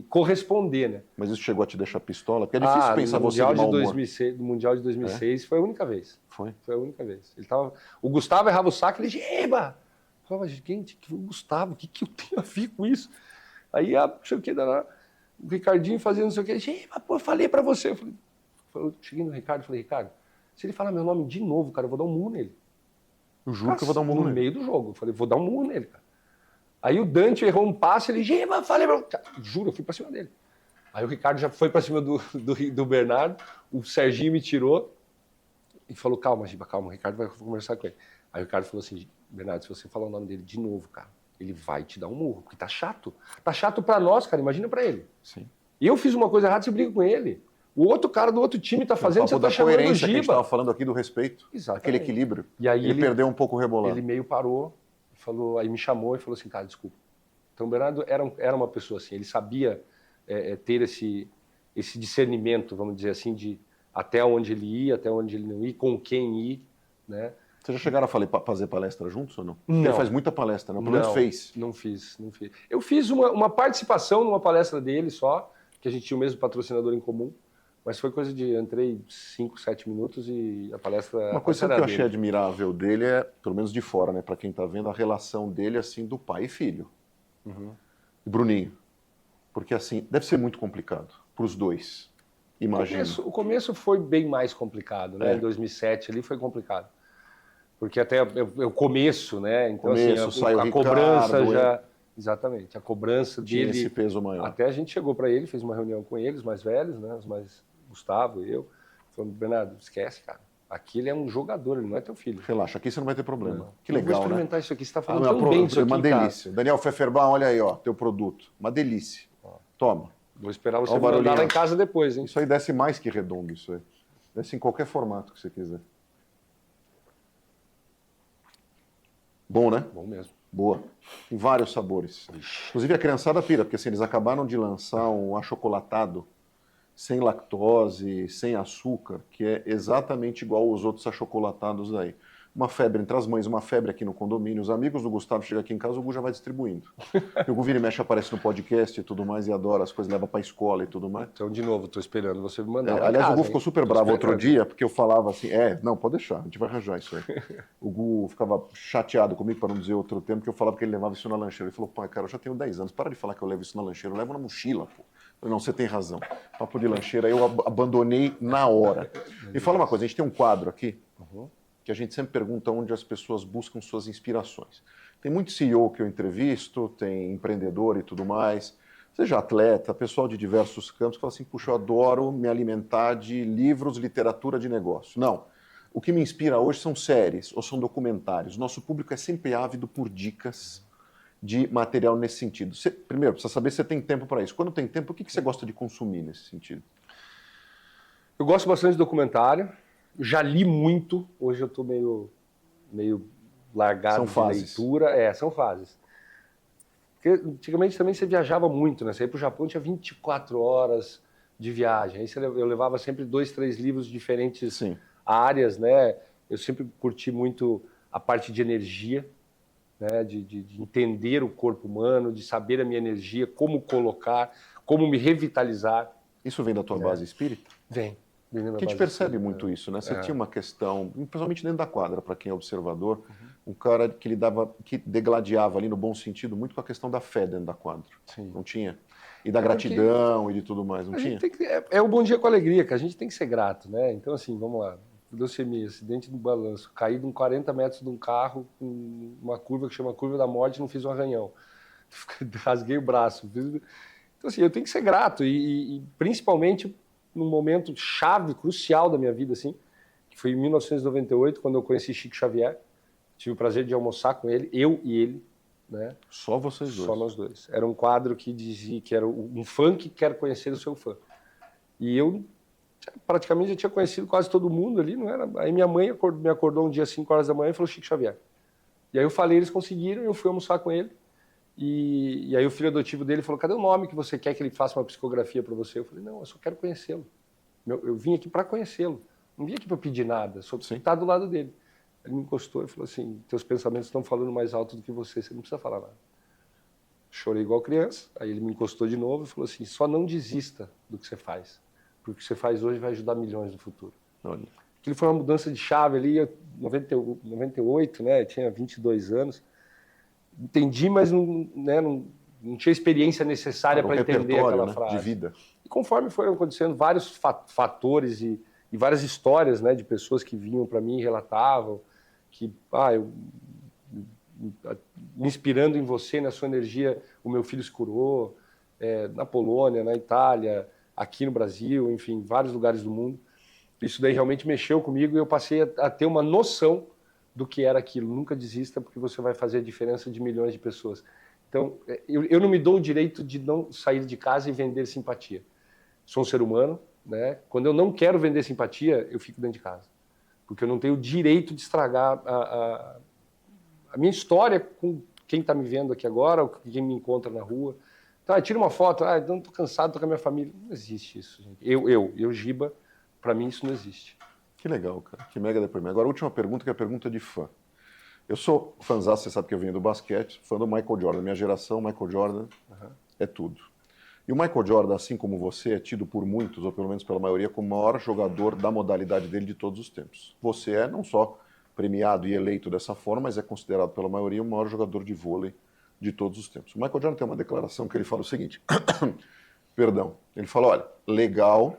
corresponder, né? Mas isso chegou a te deixar pistola? Porque é difícil pensar você de mau humor. No Mundial de 2006 foi a única vez. Foi a única vez. O Gustavo errava o saco, ele Giba! Eu falava, gente, o Gustavo, o que eu tenho a ver com isso? Aí, não sei o que, o Ricardinho fazendo não sei o que, Giba, pô, eu falei pra você. Eu cheguei no Ricardo e falei, Ricardo, se ele falar meu nome de novo, cara, eu vou dar um murro nele. Eu juro que eu vou dar um murro nele. No meio do jogo. Eu falei, vou dar um murro nele, cara. Aí o Dante errou um passe, ele, Giba, falei pra você. Juro, eu fui pra cima dele. Aí o Ricardo já foi pra cima do Bernardo, o Serginho me tirou e falou, calma, Giba, calma, o Ricardo vai conversar com ele. Aí o Ricardo falou assim, Bernardo, se você falar o nome dele de novo, cara, ele vai te dar um murro, porque tá chato. Tá chato pra nós, cara, imagina pra ele. Sim. Eu fiz uma coisa errada, você briga com ele. O outro cara do outro time tá fazendo, você tá chamando o Giba. Que a gente tava falando aqui do respeito. Exatamente. Aquele equilíbrio. E aí ele perdeu um pouco o rebolado. Ele meio parou, aí me chamou e falou assim, cara, desculpa. Então o Bernardo era uma pessoa assim, ele sabia ter esse discernimento, vamos dizer assim, de até onde ele ia, até onde ele não ia, com quem ir, né? Vocês já chegaram a fazer palestra juntos ou não? Não. Ele faz muita palestra, não? Pelo menos fez. Não fiz. Eu fiz uma participação numa palestra dele só, que a gente tinha o mesmo patrocinador em comum, mas foi coisa de... Entrei 5, 7 minutos e a palestra... Uma coisa que eu achei admirável dele é, pelo menos de fora, né, para quem está vendo, a relação dele, assim, do pai e filho. E Bruninho. Porque, assim, deve ser muito complicado para os dois, imagino. O começo foi bem mais complicado, né? Em 2007 ali foi complicado. Porque até o começo, né? Então, assim, a cobrança já... Exatamente, a cobrança tinha dele... esse peso maior. Até a gente chegou para ele, fez uma reunião com ele, os mais velhos, né? Os mais... Gustavo e eu. Falando, Bernardo, esquece, cara. Aqui ele é um jogador, ele não é teu filho. Relaxa, aqui você não vai ter problema. Não. Que legal, vou experimentar isso aqui, você está falando tão uma bem disso aqui, uma delícia. Daniel Pfefferbaum, olha aí, ó, teu produto. Uma delícia. Toma. Vou esperar você Ó, mandar barulhinho. lá em casa depois, hein? Isso aí desce mais que redondo, isso aí. Desce em qualquer formato que você quiser. Bom, né? Bom mesmo. Boa. Em vários sabores. Inclusive a criançada pira, porque assim, eles acabaram de lançar um achocolatado sem lactose, sem açúcar, que é exatamente igual aos outros achocolatados aí. Uma febre entre as mães, uma febre aqui no condomínio. Os amigos do Gustavo chegam aqui em casa, o Gu já vai distribuindo. E o Gu vira e mexe, aparece no podcast e tudo mais, e adora as coisas, leva pra escola e tudo mais. Então, de novo, estou esperando você me mandar. Aliás, o Gu ficou super bravo outro dia, porque eu falava assim, não, pode deixar, a gente vai arranjar isso aí. O Gu ficava chateado comigo, para não dizer outro termo, porque eu falava que ele levava isso na lancheira. Ele falou, pai, cara, eu já tenho 10 anos, para de falar que eu levo isso na lancheira, eu levo na mochila, pô. Eu falei, não, você tem razão. Papo de lancheira, aí eu abandonei na hora. Me fala uma coisa, a gente tem um quadro aqui, que a gente sempre pergunta onde as pessoas buscam suas inspirações. Tem muito CEO que eu entrevisto, tem empreendedor e tudo mais, seja atleta, pessoal de diversos campos, que fala assim, puxa, eu adoro me alimentar de livros, literatura de negócio. Não. O que me inspira hoje são séries ou são documentários. Nosso público é sempre ávido por dicas de material nesse sentido. Você, primeiro, precisa saber se você tem tempo para isso. Quando tem tempo, o que você gosta de consumir nesse sentido? Eu gosto bastante de documentário. Já li muito. Hoje eu estou meio largado de leitura. São fases. Porque antigamente também você viajava muito, né? Você ia para o Japão, tinha 24 horas de viagem. Aí eu levava sempre 2, 3 livros de diferentes áreas, né? Eu sempre curti muito a parte de energia, né? De entender o corpo humano, de saber a minha energia, como colocar, como me revitalizar. Isso vem da tua base espírita? Vem. Que a gente percebe muito isso, né? Você tinha uma questão, principalmente dentro da quadra, para quem é observador, um cara que degladiava ali no bom sentido muito com a questão da fé dentro da quadra. Sim. Não tinha? E da gratidão e de tudo mais, não tinha? É o bom dia com alegria, que a gente tem que ser grato, né? Então, assim, vamos lá. Leucemia, acidente no balanço, caí de 40 metros de um carro com uma curva que chama Curva da Morte e não fiz um arranhão. Rasguei o braço. Então, assim, eu tenho que ser grato e principalmente num momento chave, crucial da minha vida, assim, que foi em 1998, quando eu conheci Chico Xavier. Tive o prazer de almoçar com ele, eu e ele, né? Só vocês dois? Só nós dois. Era um quadro que dizia que era um fã que quer conhecer o seu fã. E eu praticamente já tinha conhecido quase todo mundo ali, não era? Aí minha mãe me acordou um dia às 5 horas da manhã e falou Chico Xavier. E aí eu falei, eles conseguiram, eu fui almoçar com ele. E aí o filho adotivo dele falou, cadê o nome que você quer que ele faça uma psicografia para você? Eu falei, não, eu só quero conhecê-lo. Eu vim aqui para conhecê-lo. Não vim aqui para pedir nada, só para estar do lado dele. Ele me encostou e falou assim, teus pensamentos estão falando mais alto do que você não precisa falar nada. Chorei igual criança, aí ele me encostou de novo e falou assim, só não desista do que você faz, porque o que você faz hoje vai ajudar milhões no futuro. Olha. Aquilo foi uma mudança de chave ali, 98, né, eu tinha 22 anos, entendi, mas não tinha experiência necessária para entender aquela frase. De vida. E conforme foi acontecendo, vários fatores e várias histórias, né, de pessoas que vinham para mim e relatavam que, me inspirando em você, na sua energia, o meu filho se curou, na Polônia, na Itália, aqui no Brasil, enfim, vários lugares do mundo. Isso daí realmente mexeu comigo e eu passei a ter uma noção do que era aquilo. Nunca desista, porque você vai fazer a diferença de milhões de pessoas. Então, eu não me dou o direito de não sair de casa e vender simpatia. Sou um ser humano, né? Quando eu não quero vender simpatia, eu fico dentro de casa. Porque eu não tenho o direito de estragar a minha história com quem está me vendo aqui agora, ou quem me encontra na rua. Então, tira uma foto, não estou cansado, estou com a minha família. Não existe isso, gente. Eu Giba, para mim isso não existe. Que legal, cara. Que mega depoimento. Agora, a última pergunta, que é a pergunta de fã. Eu sou fãzão, você sabe que eu venho do basquete, fã do Michael Jordan. Minha geração, Michael Jordan é tudo. E o Michael Jordan, assim como você, é tido por muitos, ou pelo menos pela maioria, como o maior jogador da modalidade dele de todos os tempos. Você é não só premiado e eleito dessa forma, mas é considerado pela maioria o maior jogador de vôlei de todos os tempos. O Michael Jordan tem uma declaração que ele fala o seguinte, perdão, ele fala, olha, legal,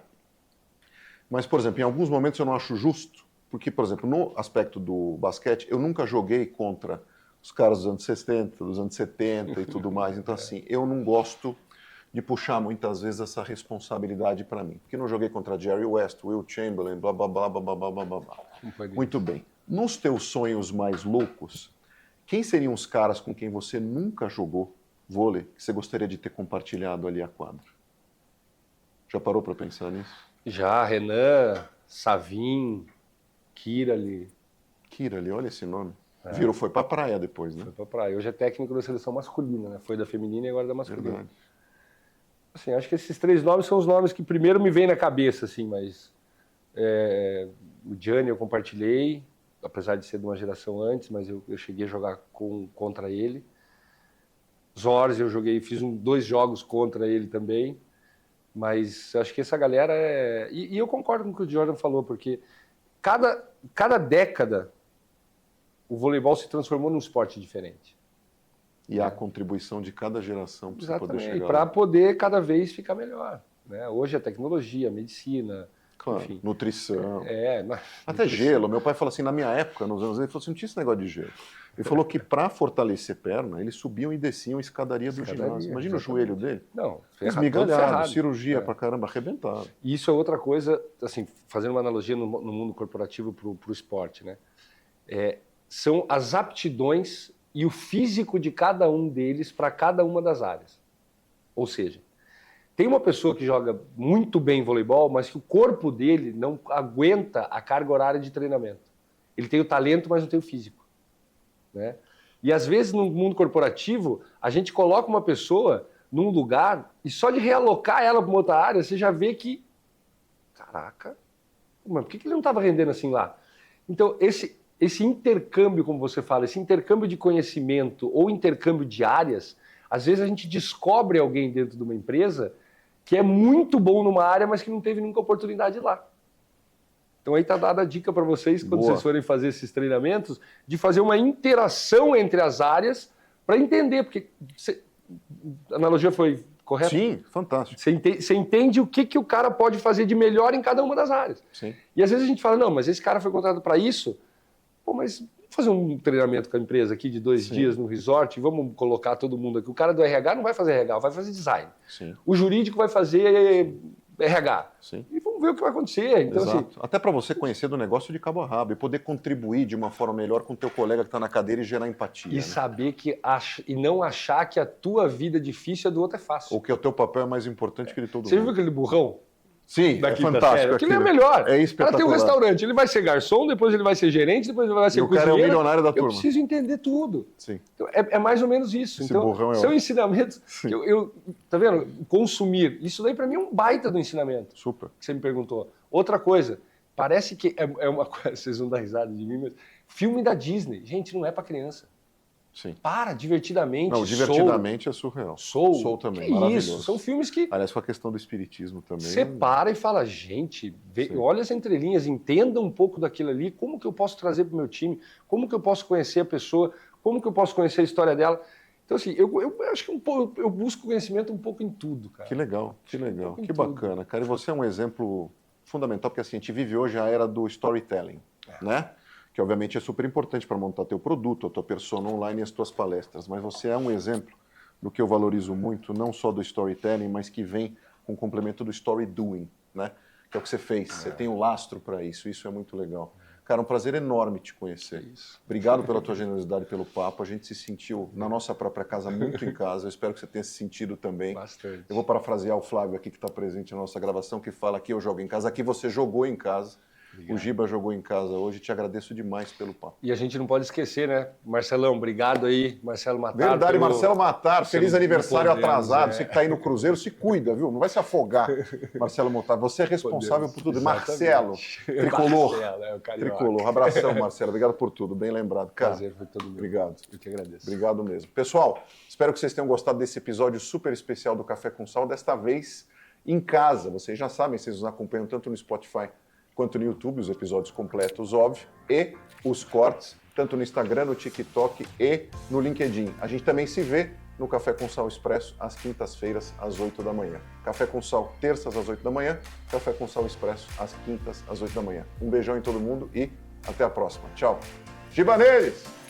mas, por exemplo, em alguns momentos eu não acho justo, porque, por exemplo, no aspecto do basquete, eu nunca joguei contra os caras dos anos 60, dos anos 70 e tudo mais, então assim, eu não gosto de puxar muitas vezes essa responsabilidade para mim. Porque não joguei contra Jerry West, Will Chamberlain, blá, blá, blá, blá, blá, blá, blá, blá. Muito bem. Nos teus sonhos mais loucos, quem seriam os caras com quem você nunca jogou vôlei que você gostaria de ter compartilhado ali a quadra? Já parou para pensar nisso? Já, Renan, Savin, Kirali. Kirali, olha esse nome. Virou, foi pra praia depois, né? Foi pra praia. Hoje é técnico da seleção masculina, né? Foi da feminina e agora da masculina. Verdade. Assim, acho que esses 3 nomes são os nomes que primeiro me vêm na cabeça, assim, mas o Gianni eu compartilhei, apesar de ser de uma geração antes, mas eu cheguei a jogar contra ele. Zorzi eu joguei, fiz 2 jogos contra ele também, mas acho que essa galera é... E eu concordo com o que o Jordan falou, porque cada década o voleibol se transformou num esporte diferente. E a contribuição de cada geração para você poder chegar para lá. poder cada vez ficar melhor. Né? Hoje a tecnologia, a medicina, Claro, enfim. Nutrição. Até nutrição. gelo. Meu pai fala assim, na minha época, nos anos 80, ele falou assim, não tinha esse negócio de gelo. Ele falou que para fortalecer perna, eles subiam e desciam a escadaria do ginásio. Imagina exatamente. O joelho dele. Não, Esmigalhado, cirurgia pra caramba, arrebentado. E isso é outra coisa, assim, fazendo uma analogia no mundo corporativo para o esporte, né? São as aptidões e o físico de cada um deles para cada uma das áreas. Ou seja, tem uma pessoa que joga muito bem voleibol, mas que o corpo dele não aguenta a carga horária de treinamento. Ele tem o talento, mas não tem o físico. Né? E às vezes no mundo corporativo, a gente coloca uma pessoa num lugar e só de realocar ela para uma outra área, você já vê que, caraca, mas por que ele não estava rendendo assim lá? Então, esse intercâmbio, como você fala, esse intercâmbio de conhecimento ou intercâmbio de áreas, às vezes a gente descobre alguém dentro de uma empresa que é muito bom numa área, mas que não teve nunca oportunidade lá. Então aí está dada a dica para vocês, quando vocês forem fazer esses treinamentos, de fazer uma interação entre as áreas para entender, porque a analogia foi correta? Sim, fantástico. Você entende o que o cara pode fazer de melhor em cada uma das áreas. Sim. E às vezes a gente fala, não, mas esse cara foi contratado para isso, pô, mas vamos fazer um treinamento com a empresa aqui de 2 dias no resort, vamos colocar todo mundo aqui. O cara do RH não vai fazer RH, vai fazer design. Sim. O jurídico vai fazer RH. Sim. E vamos ver o que vai acontecer. Então, Exato. assim, até para você conhecer do negócio de cabo a rabo e poder contribuir de uma forma melhor com o teu colega que está na cadeira e gerar empatia. E né? saber que e não achar que a tua vida difícil e a do outro é fácil. Ou que o teu papel é mais importante que o de todo Você mundo. viu aquele burrão? Sim, Da é quinta fantástico. série? Aquilo é melhor. É O espetacular. cara tem um restaurante, ele vai ser garçom, depois ele vai ser gerente, depois ele vai ser E o cara cozinheiro. é o milionário da Eu turma. preciso entender tudo. Sim. Então, é mais ou menos isso. Esse Então, burrão é são ótimo. ensinamentos. Tá vendo? Consumir. Isso daí para mim é um baita do ensinamento. Super. Que você me perguntou. Outra coisa, parece que é uma coisa, vocês vão dar risada de mim, mas filme da Disney, gente, não é para criança. Sim. Para, Divertidamente. Não, Divertidamente é surreal. Soul também, que maravilhoso. isso? São filmes que Aliás, com a questão do espiritismo também. você para e fala, gente, olha as entrelinhas, entenda um pouco daquilo ali, como que eu posso trazer para o meu time, como que eu posso conhecer a pessoa, como que eu posso conhecer a história dela. Então, assim, eu acho que eu busco conhecimento um pouco em tudo, cara. Que legal, que legal, que bacana. Cara, e você é um exemplo fundamental, porque assim, a gente vive hoje a era do storytelling, né? Que obviamente é super importante para montar teu produto, a tua persona online e as tuas palestras, mas você é um exemplo do que eu valorizo muito, não só do storytelling, mas que vem com o complemento do story doing, né? Que é o que você fez, você tem um lastro para isso é muito legal. Cara, um prazer enorme te conhecer. Obrigado pela tua generosidade, pelo papo, a gente se sentiu na nossa própria casa, muito em casa, eu espero que você tenha se sentido também. Bastante. Eu vou parafrasear o Flávio aqui que está presente na nossa gravação, que fala aqui eu jogo em casa, aqui você jogou em casa. O Giba jogou em casa hoje. Te agradeço demais pelo papo. E a gente não pode esquecer, né? Marcelão, obrigado aí. Marcelo Matar. Verdade, Marcelo Matar. Feliz aniversário atrasado. É. Você que está aí no Cruzeiro, se cuida, viu? Não vai se afogar, Marcelo Matar. Você é responsável por tudo. Exatamente. Marcelo, tricolor. Marcelo, é o carioca. Tricolor. Abração, Marcelo. Obrigado por tudo. Bem lembrado. Cara, Prazer foi todo meu. Obrigado. Eu que agradeço. Obrigado mesmo. Pessoal, espero que vocês tenham gostado desse episódio super especial do Café com Sal. Desta vez em casa. Vocês já sabem, vocês nos acompanham tanto no Spotify quanto no YouTube, os episódios completos, óbvio, e os cortes, tanto no Instagram, no TikTok e no LinkedIn. A gente também se vê no Café com Sal Expresso às quintas-feiras, às 8 da manhã. Café com Sal, terças às 8 da manhã, Café com Sal Expresso às quintas, às 8 da manhã. Um beijão em todo mundo e até a próxima. Tchau. Giba neles!